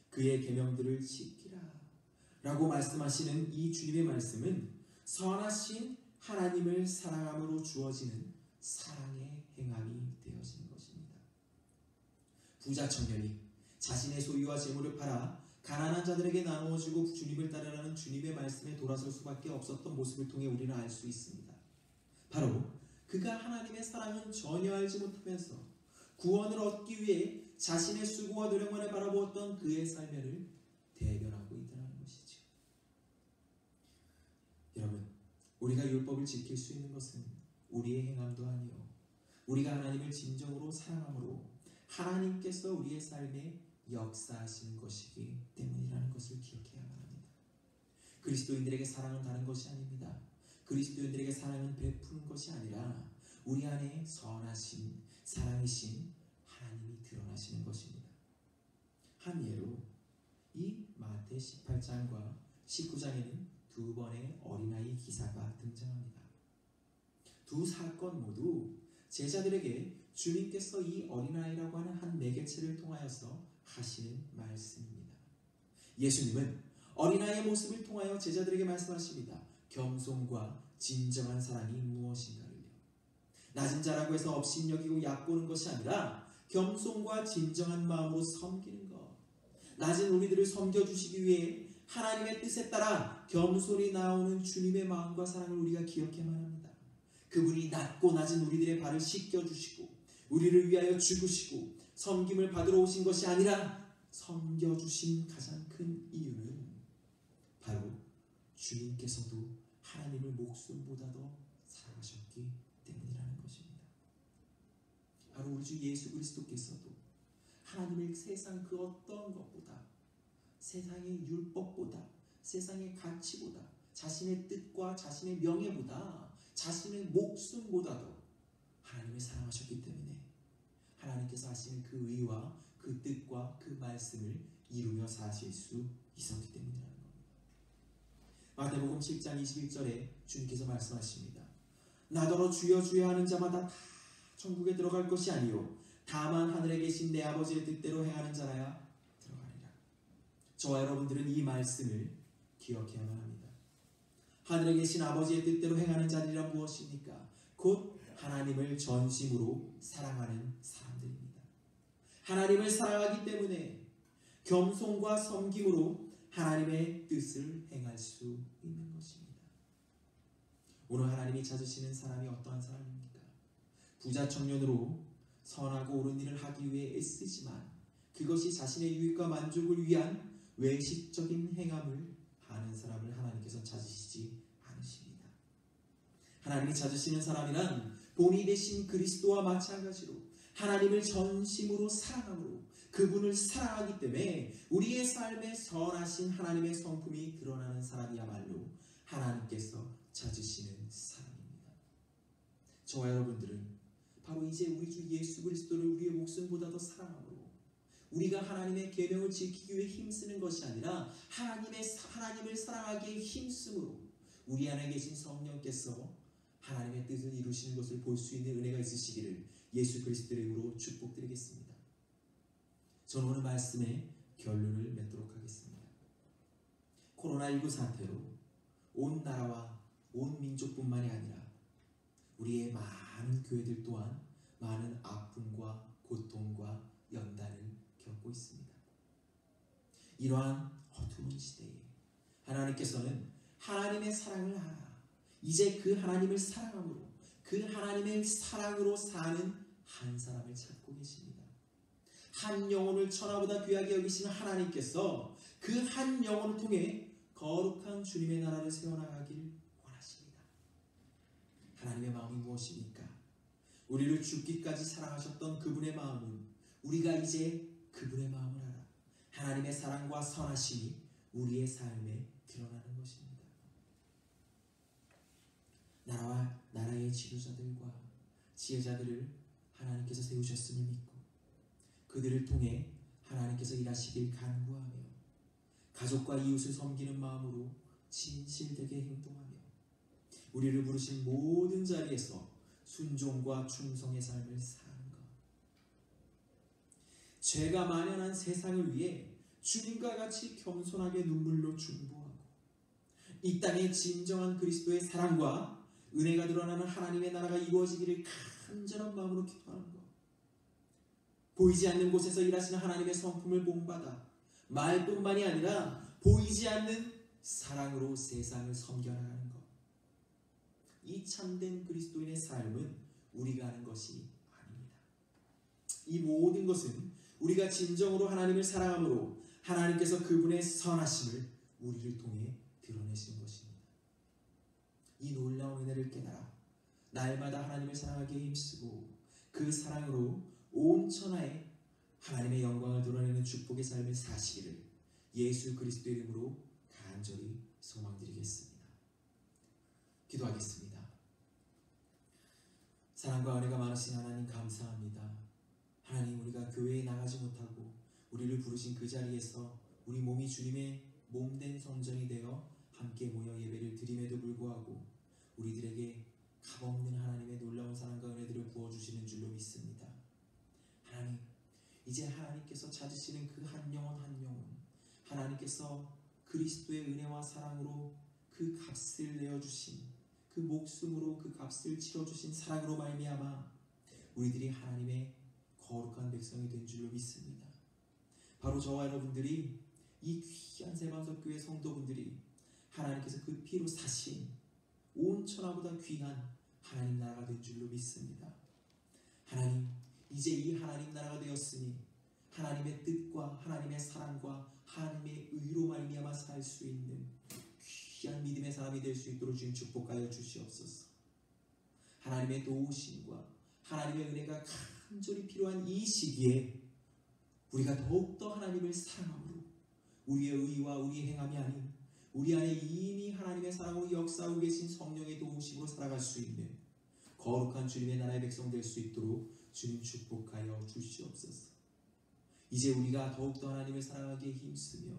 그의 계명들을 지키라 라고 말씀하시는 이 주님의 말씀은 선하신 하나님을 사랑함으로 주어지는 사랑의 행함이 되어지는 것입니다. 부자 청년이 자신의 소유와 재물을 팔아 가난한 자들에게 나누어주고 주님을 따르라는 주님의 말씀에 돌아설 수밖에 없었던 모습을 통해 우리는 알 수 있습니다. 바로 그가 하나님의 사랑은 전혀 알지 못하면서 구원을 얻기 위해 자신의 수고와 노력만을 바라보았던 그의 삶을 대변하고 있다는 것이죠. 여러분, 우리가 율법을 지킬 수 있는 것은 우리의 행함도 아니요 우리가 하나님을 진정으로 사랑함으로 하나님께서 우리의 삶에 역사하시는 것이기 때문이라는 것을 기억해야 합니다. 그리스도인들에게 사랑은 다른 것이 아닙니다. 그리스도인들에게 사랑은 베푸는 것이 아니라 우리 안에 선하신 사랑이신 하나님이 드러나시는 것입니다. 한 예로 이 마태 18장과 19장에는 두 번의 어린아이 기사가 등장합니다. 두 사건 모두 제자들에게 주님께서 이 어린아이라고 하는 한 매개체를 통하여서 하시는 말씀입니다. 예수님은 어린아이의 모습을 통하여 제자들에게 말씀하십니다. 겸손과 진정한 사랑이 무엇인가를요. 낮은 자라고 해서 업신여기고 얕보는 것이 아니라 겸손과 진정한 마음으로 섬기는 것. 낮은 우리들을 섬겨주시기 위해 하나님의 뜻에 따라 겸손히 나오는 주님의 마음과 사랑을 우리가 기억해야만 합니다. 그분이 낮고 낮은 우리들의 발을 씻겨주시고 우리를 위하여 죽으시고 섬김을 받으러 오신 것이 아니라 섬겨주신 가장 큰 이유는 바로 주님께서도 하나님을 목숨보다 더 사랑하셨기 때문이라는 것입니다. 바로 우리 주 예수 그리스도께서도 하나님을 세상 그 어떤 것보다, 세상의 율법보다, 세상의 가치보다, 자신의 뜻과 자신의 명예보다, 자신의 목숨보다도 하나님을 사랑하셨기 때문에 하나님께서 하시는 그 의와 그 뜻과 그 말씀을 이루며 사실 수 있었기 때문이라는 겁니다. 마태복음 7장 21절에 주님께서 말씀하십니다. 나더러 주여 주여 하는 자마다 다 천국에 들어갈 것이 아니요 다만 하늘에 계신 내 아버지의 뜻대로 행하는 자라야 들어가리라. 저와 여러분들은 이 말씀을 기억해야만 합니다. 하늘에 계신 아버지의 뜻대로 행하는 자들이란 무엇입니까? 곧 하나님을 전심으로 사랑하는 사람들입니다. 하나님을 사랑하기 때문에 겸손과 섬김으로 하나님의 뜻을 행할 수 있는 것입니다. 오늘 하나님이 찾으시는 사람이 어떠한 사람입니까? 부자 청년으로 선하고 옳은 일을 하기 위해 애쓰지만 그것이 자신의 유익과 만족을 위한 외식적인 행함을 하는 사람을 하나님께서 찾으시지 않으십니다. 하나님이 찾으시는 사람이란 본이 되신 그리스도와 마찬가지로 하나님을 전심으로 사랑함으로 그분을 사랑하기 때문에 우리의 삶에 선하신 하나님의 성품이 드러나는 사람이야말로 하나님께서 찾으시는 사람입니다. 저와 여러분들은 바로 이제 우리 주 예수 그리스도를 우리의 목숨보다 더 사랑함으로 우리가 하나님의 계명을 지키기 위해 힘쓰는 것이 아니라 하나님을 사랑하기에 힘쓰므로 우리 안에 계신 성령께서 하나님의 뜻을 이루시는 것을 볼 수 있는 은혜가 있으시기를 예수 그리스도의 이름으로 축복드리겠습니다. 저는 오늘 말씀의 결론을 맺도록 하겠습니다. 코로나19 사태로 온 나라와 온 민족뿐만이 아니라 우리의 많은 교회들 또한 많은 아픔과 고통과 연단을 겪고 있습니다. 이러한 어두운 시대에 하나님께서는 하나님의 사랑을 알아 이제 그 하나님을 사랑함으로 그 하나님의 사랑으로 사는 한 사람을 찾고 계십니다. 한 영혼을 천하보다 귀하게 여기시는 하나님께서 그 한 영혼을 통해 거룩한 주님의 나라를 세워나가길 원하십니다. 하나님의 마음이 무엇입니까? 우리를 죽기까지 사랑하셨던 그분의 마음은 우리가 이제 그분의 마음을 알아 하나님의 사랑과 선하심이 우리의 삶에 드러나는 것입니다. 나라와 나라의 지도자들과 지혜자들을 하나님께서 세우셨음을 믿고 그들을 통해 하나님께서 일하시길 간구하며 가족과 이웃을 섬기는 마음으로 진실되게 행동하며 우리를 부르신 모든 자리에서 순종과 충성의 삶을 사는 것. 죄가 만연한 세상을 위해 주님과 같이 겸손하게 눈물로 중보하고 이 땅에 진정한 그리스도의 사랑과 은혜가 드러나는 하나님의 나라가 이루어지기를 간절한 마음으로 기도하는 것. 보이지 않는 곳에서 일하시는 하나님의 성품을 본받아 말뿐만이 아니라 보이지 않는 사랑으로 세상을 섬겨나가는 것. 이 참된 그리스도인의 삶은 우리가 하는 것이 아닙니다. 이 모든 것은 우리가 진정으로 하나님을 사랑함으로 하나님께서 그분의 선하심을 우리를 통해 드러내시는 것입니다. 이 놀라운 은혜를 깨달아 날마다 하나님을 사랑하기에 힘쓰고 그 사랑으로 온 천하에 하나님의 영광을 드러내는 축복의 삶을 사시기를 예수 그리스도의 이름으로 간절히 소망드리겠습니다. 기도하겠습니다. 사랑과 은혜가 많으신 하나님 감사합니다. 하나님 우리가 교회에 나가지 못하고 우리를 부르신 그 자리에서 우리 몸이 주님의 몸된 성전이 되어 함께 모여 예배를 드림에도 불구하고 우리들에게 값없는 하나님의 놀라운 사랑과 은혜들을 부어주시는 줄로 믿습니다. 하나님 이제 하나님께서 찾으시는 그 한 영혼 한 영혼 하나님께서 그리스도의 은혜와 사랑으로 그 값을 내어주신 그 목숨으로 그 값을 치러주신 사랑으로 말미암아 우리들이 하나님의 거룩한 백성이 된 줄로 믿습니다. 바로 저와 여러분들이 이 귀한 세반석교회 성도분들이 하나님께서 그 피로 사신 온 천하보다 귀한 하나님 나라가 된 줄로 믿습니다. 하나님 이제 이 하나님 나라가 되었으니 하나님의 뜻과 하나님의 사랑과 하나님의 의로 말미암아 살 수 있는 귀한 믿음의 사람이 될 수 있도록 주님 축복하여 주시옵소서. 하나님의 도우심과 하나님의 은혜가 간절히 필요한 이 시기에 우리가 더욱더 하나님을 사랑함으로 우리의 의와 우리의 행함이 아닌 우리 안에 이미 하나님의 사랑으로 역사하고 계신 성령의 도우심으로 살아갈 수 있는 거룩한 주님의 나라의 백성 될 수 있도록 주님 축복하여 주시옵소서. 이제 우리가 더욱더 하나님을 사랑하기에 힘쓰며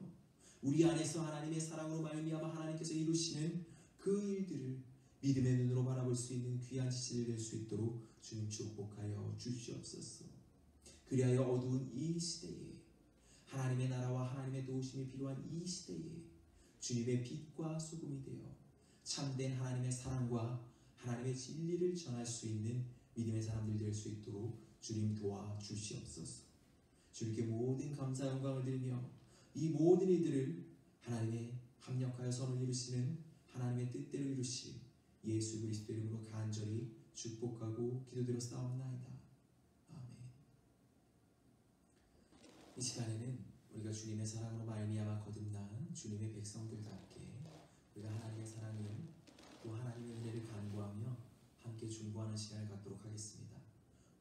우리 안에서 하나님의 사랑으로 말미암아 하나님께서 이루시는 그 일들을 믿음의 눈으로 바라볼 수 있는 귀한 지체들 될 수 있도록 주님 축복하여 주시옵소서. 그리하여 어두운 이 시대에 하나님의 나라와 하나님의 도우심이 필요한 이 시대에 주님의 빛과 소금이 되어 참된 하나님의 사랑과 하나님의 진리를 전할 수 있는 믿음의 사람들 될 수 있도록 주님 도와주시옵소서. 주님께 모든 감사 영광을 드리며 이 모든 이들을 하나님의 합력하여 선을 이루시는 하나님의 뜻대로 이루실 예수 그리스도 이름으로 간절히 축복하고 기도드려 싸움나이다. 아멘. 이 시간에는 우리가 주님의 사랑으로 말미암아 거듭난 주님의 백성들과 함께 우리가 하나님의 사랑을 또 하나님의 은혜를 간구하며 함께 중보하는 시간을 갖도록 하겠습니다.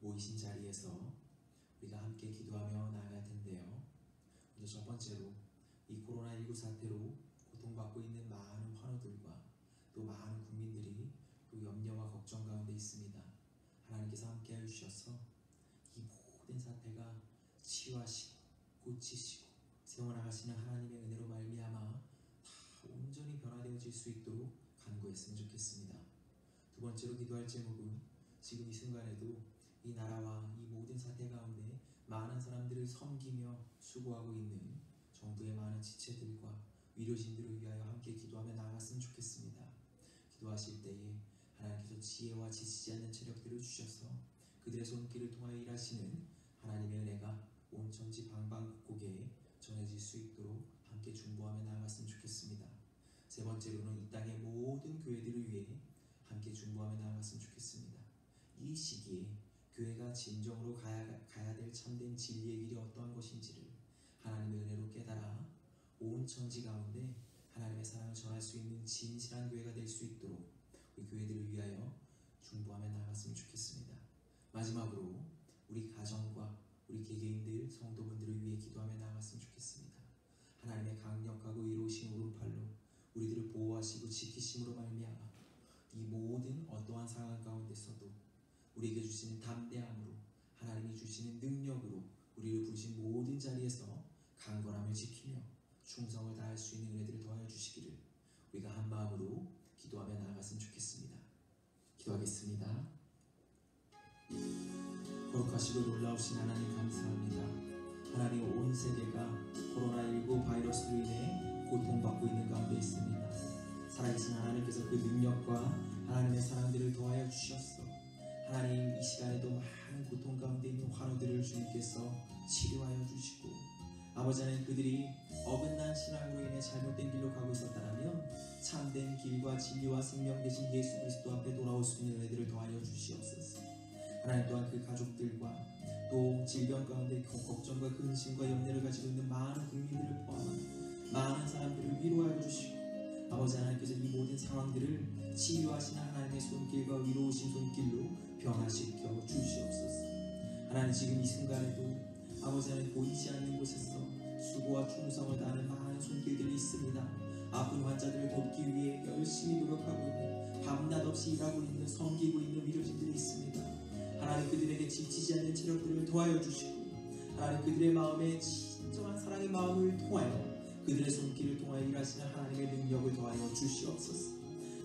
모이신 자리에서 우리가 함께 기도하며 나아갈 텐데요. 먼저 첫 번째로 이 코로나19 사태로 고통받고 있는 많은 환우들과 또 많은 국민들이 그 염려와 걱정 가운데 있습니다. 하나님께서 함께 해주셔서 이 모든 사태가 치유하시고 고치시고 세워나가시는 하나님의 은혜로 말미암아 다 온전히 변화되어질 수 있도록 간구했으면 좋겠습니다. 두 번째로 기도할 제목은 지금 이 순간에도 이 나라와 이 모든 사태 가운데 많은 사람들을 섬기며 수고하고 있는 정부의 많은 지체들과 위로진들을 위하여 함께 기도하며 나아갔으면 좋겠습니다. 기도하실 때에 하나님께서 지혜와 지치지 않는 체력들을 주셔서 그들의 손길을 통하여 일하시는 하나님의 은혜가 온 천지 방방곡곡에 전해질 수 있도록 함께 중보하며 나아갔으면 좋겠습니다. 세 번째로는 이 땅의 모든 교회들을 위해 함께 중보하며 나아갔으면 좋겠습니다. 이 시기에 교회가 진정으로 가야 될 참된 진리의 길이 어떠한 것인지를 하나님의 은혜로 깨달아 온 천지 가운데 하나님의 사랑을 전할 수 있는 진실한 교회가 될 수 있도록 우리 교회들을 위하여 중보하며 나아갔으면 좋겠습니다. 마지막으로 우리 가정과 우리 개개인들 성도분들을 위해 기도하며 나아갔으면 좋겠습니다. 하나님의 강력하고 이로우신 오른팔로 우리들을 보호하시고 지키심으로 말미암아 이 모든 어떠한 상황 가운데서도 우리에게 주시는 담대함으로 하나님이 주시는 능력으로 우리를 부르신 모든 자리에서 강건함을 지키며 충성을 다할 수 있는 은혜들을 더하여 주시기를 우리가 한 마음으로 기도하며 나아갔으면 좋겠습니다. 기도하겠습니다. 거룩하시고 놀라우신 하나님 감사합니다. 하나님, 온 세계가 코로나19 바이러스로 인해 고통받고 있는 가운데 있습니다. 살아계신 하나님께서 그 능력과 하나님의 사랑들을 더하여 주셨어. 하나님, 이 시간에도 많은 고통 가운데 있는 환우들을 주님께서 치료하여 주시고, 아버지 하나님, 그들이 어긋난 신앙으로 인해 잘못된 길로 가고 있었다면 참된 길과 진리와 생명 되신 예수 그리스도 앞에 돌아올 수 있는 은혜들을 더하여 주시옵소서. 하나님, 또한 그 가족들과 또 질병 가운데 걱정과 근심과 염려를 가지고 있는 많은 국민들을 포함한 많은 사람들을 위로하여 주시고, 아버지 하나님께서 이 모든 상황들을 치유하시는 하나님의 손길과 위로우신 손길로 변화시켜 주시옵소서. 하나님, 지금 이 순간에도 아버지 하나님, 보이지 않는 곳에서 수고와 충성을 다하는 많은 손길들이 있습니다. 아픈 환자들을 돕기 위해 열심히 노력하고 있는, 밤낮 없이 일하고 있는, 섬기고 있는 위로진들이 있습니다. 하나님, 그들에게 지치지 않는 체력들을 더하여 주시고, 하나님, 그들의 마음에 진정한 사랑의 마음을 통하여 그들의 손길을 통하여 일하시는 하나님의 능력을 더하여 주시옵소서.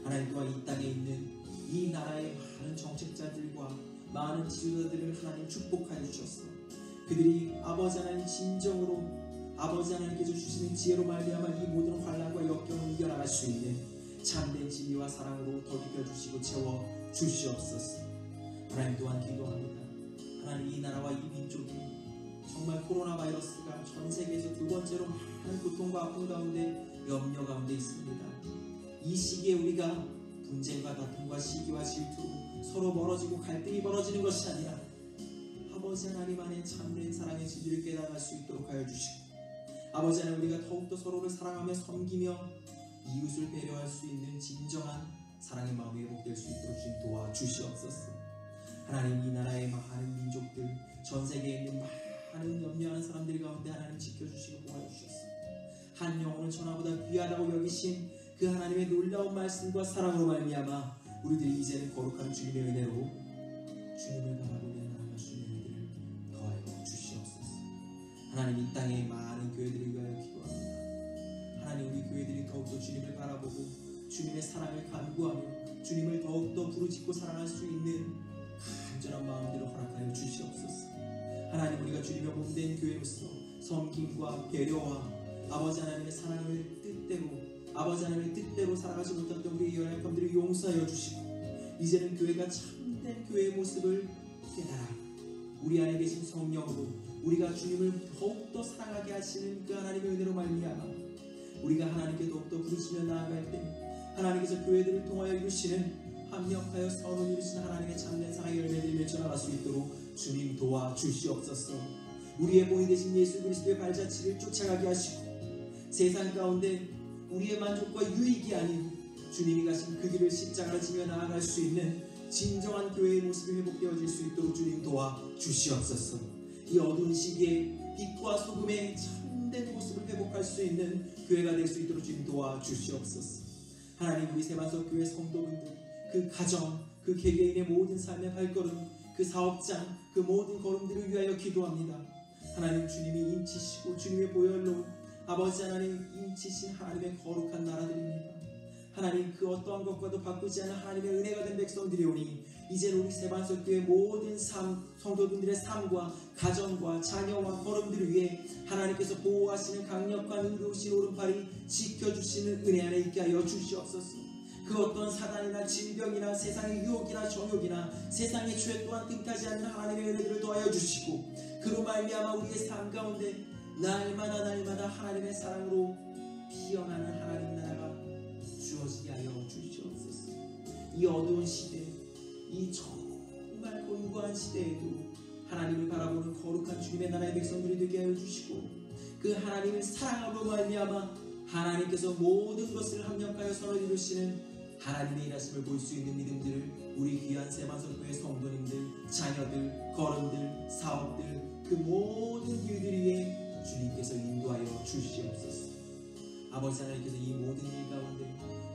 하나님, 또한 이 땅에 있는 이 나라의 많은 정책자들과 많은 지도자들을 하나님 축복하여 주셨어. 그들이 아버지 하나님 진정으로 아버지 하나님께서 주시는 지혜로 말미암아 이 모든 환난과 역경을 이겨나갈 수 있는 참된 진리와 사랑으로 덧입혀주시고 채워주시옵소서. 하나님, 또한 기도합니다. 하나님, 이 나라와 이 민족이 정말 코로나 바이러스가 전 세계에서 두 번째로 많은 고통과 아픔 가운데 염려 가운데 있습니다. 이 시기에 우리가 분쟁과 다툼과 시기와 질투로 서로 멀어지고 갈등이 벌어지는 것이 아니라 아버지 하나님 안에 참된 사랑의 진리를 깨달을 수 있도록 하여 주시고, 아버지 하나님, 우리가 더욱더 서로를 사랑하며 섬기며 이웃을 배려할 수 있는 진정한 사랑의 마음이 회복될 수 있도록 주님 도와주시옵소서. 하나님, 이 나라의 많은 민족들, 전 세계에 있는 많은 염려하는 사람들 가운데 하나님 지켜주시고 보호해주셨어. 한 영혼은 천하보다 귀하다고 여기신 그 하나님의 놀라운 말씀과 사랑으로 말미암아 우리들이 이제는 거룩한 주님의 은혜로 주님을 바라보며 나아갈 수 있는 은혜들을 더하여 주시옵소서. 하나님, 이 땅의 많은 교회들을 위하여 기도합니다. 하나님, 우리 교회들이 더욱더 주님을 바라보고 주님의 사랑을 간구하며 주님을 더욱더 부르짖고 사랑할 수 있는 간절한 마음들을 허락하여 주시옵소서. 하나님, 우리가 주님의 몸된 교회로서 섬김과 배려와 아버지 하나님의 사랑을 뜻대로 아버지 하나님의 뜻대로 살아가지 못했던 우리의 연약함들을 용서하여 주시고 이제는 교회가 참된 교회의 모습을 깨달아 우리 안에 계신 성령으로 우리가 주님을 더욱더 사랑하게 하시는 그 하나님의 은혜로 말미암아 우리가 하나님께 더욱더 부르시며 나아갈 때 하나님께서 교회들을 통하여 이루시는 합력하여 선을 이루시는 하나님의 참된 사랑의 열매들이 맺혀나갈 수 있도록 주님 도와주시옵소서. 우리의 본이 되신 예수 그리스도의 발자취를 쫓아가게 하시고 세상 가운데 우리의 만족과 유익이 아닌 주님이 가신 그 길을 십자가로 지며 나아갈 수 있는 진정한 교회의 모습이 회복되어질 수 있도록 주님 도와주시옵소서. 이 어두운 시기에 빛과 소금의 참된 모습을 회복할 수 있는 교회가 될 수 있도록 주님 도와주시옵소서. 하나님, 우리 세반석 교회 성도분들, 그 가정, 그 개개인의 모든 삶의 발걸음, 그 사업장, 그 모든 걸음들을 위하여 기도합니다. 하나님, 주님이 인치시고 주님의 보혈로 아버지 하나님 인치신 하나님의 거룩한 나라들입니다. 하나님, 그 어떠한 것과도 바꾸지 않은 하나님의 은혜가 된 백성들이오니 이제는 우리 세반석 교회 모든 성도분들의 삶과 가정과 자녀와 걸음들을 위해 하나님께서 보호하시는 강력한 의로우신 오른팔이 지켜주시는 은혜 안에 있게 하여 주시옵소서. 그 어떤 사단이나 질병이나 세상의 유혹이나 정욕이나 세상의 죄 또한 틈타지 않는 하나님의 은혜들을 더하여 주시고 그로 말미암아 우리의 삶 가운데 날마다 하나님의 사랑으로 피어나는 하나님 나라가 주어지게 하여 주시옵소서. 이 어두운 시대, 이 정말 곤고한 시대에도 하나님을 바라보는 거룩한 주님의 나라의 백성들이 되게 하여 주시고 그 하나님을 사랑함으로 말미암아 하나님께서 모든 것을 합력하여 선을 이루시는 하나님의 일하심을 볼 수 있는 믿음들을 우리 귀한 세반석교회 성도님들, 자녀들, 걸음들, 사업들 그 모든 일들 위에 주님께서 인도하여 주시옵소서. 아버지 하나님께서 이 모든 일 가운데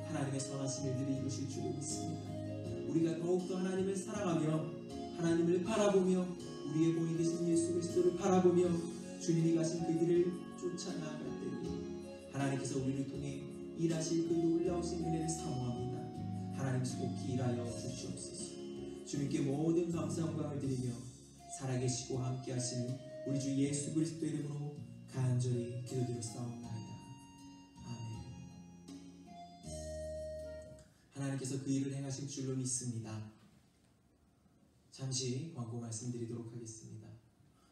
하나님의 선하신 일들을 이루실 줄로 믿습니다. 우리가 더욱더 하나님을 사랑하며 하나님을 바라보며 우리의 본이 되신 예수 그리스도를 바라보며 주님이 가신 그 길을 쫓아 나아갈 때에 하나님께서 우리를 통해 일하실 그 놀라우신 은혜를 사모합니다. 하나님 속히 일하여 주시옵소서. 주님께 모든 감사 영광을 드리며 살아계시고 함께 하시는 우리 주 예수 그리스도의 이름으로 간절히 기도드렸사옵나이다. 아멘. 하나님께서 그 일을 행하실 줄로 믿습니다. 잠시 광고 말씀드리도록 하겠습니다.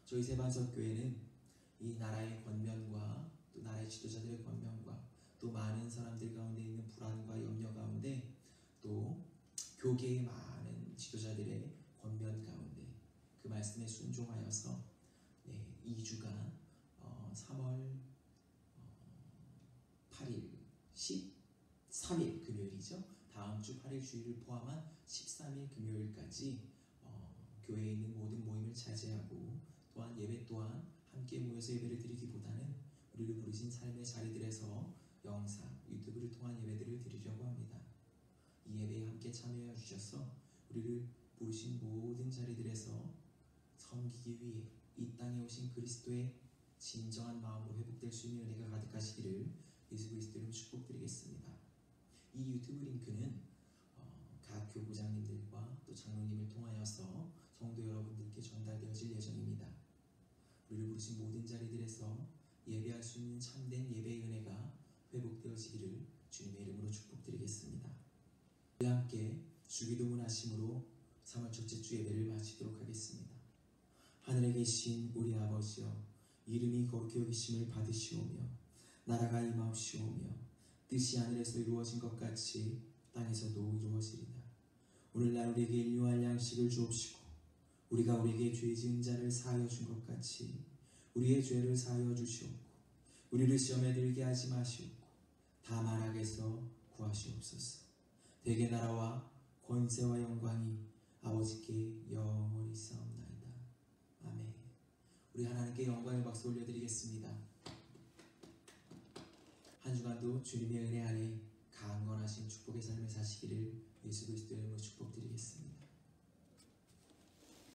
저희 세반석교회는 이 나라의 권면과 또 나라의 지도자들의 권면과 또 많은 사람들 가운데 있는 불안과 염려 가운데 또 교계의 많은 지도자들의 권면 가운데 그 말씀에 순종하여서 2주간 3월 8일 13일 금요일이죠. 다음 주 8일 주일을 포함한 13일 금요일까지 교회에 있는 모든 모임을 자제하고 또한 예배 또한 함께 모여서 예배를 드리기보다는 우리를 부르신 삶의 자리들에서 영상, 유튜브를 통한 예배들을 드리려고 합니다. 이 예배에 함께 참여해 주셔서 우리를 부르신 모든 자리들에서 섬기기 위해 이 땅에 오신 그리스도의 진정한 마음으로 회복될 수 있는 은혜가 가득하시기를 예수 그리스도 이름 축복드리겠습니다. 이 유튜브 링크는 각 교구장님들과 또 장로님을 통하여서 성도 여러분들께 전달되어질 예정입니다. 우리를 부르신 모든 자리들에서 예배할 수 있는 참된 예배의 은혜가 회복되어지기를 주님의 이름으로 축복드리겠습니다. 우리 함께 주기도문 하심으로 3월 첫째 주 예배를 마치도록 하겠습니다. 하늘에 계신 우리 아버지여, 이름이 거룩히 여기심을 받으시오며 나라가 임하옵시오며 뜻이 하늘에서 이루어진 것 같이 땅에서도 이루어지리다. 오늘날 우리에게 일용할 양식을 주옵시고 우리가 우리에게 죄 지은 자를 사하여 준 것 같이 우리의 죄를 사하여 주시옵고 우리를 시험에 들게 하지 마시옵고 다만 악에서 구하시옵소서. 대개 나라와 권세와 영광이 아버지께 영원히 있사옵나이다. 아멘. 우리 하나님께 영광의 박수 올려드리겠습니다. 한 주간도 주님의 은혜 안에 강건하신 축복의 삶을 사시기를 예수 그리스도의 이름으로 축복드리겠습니다.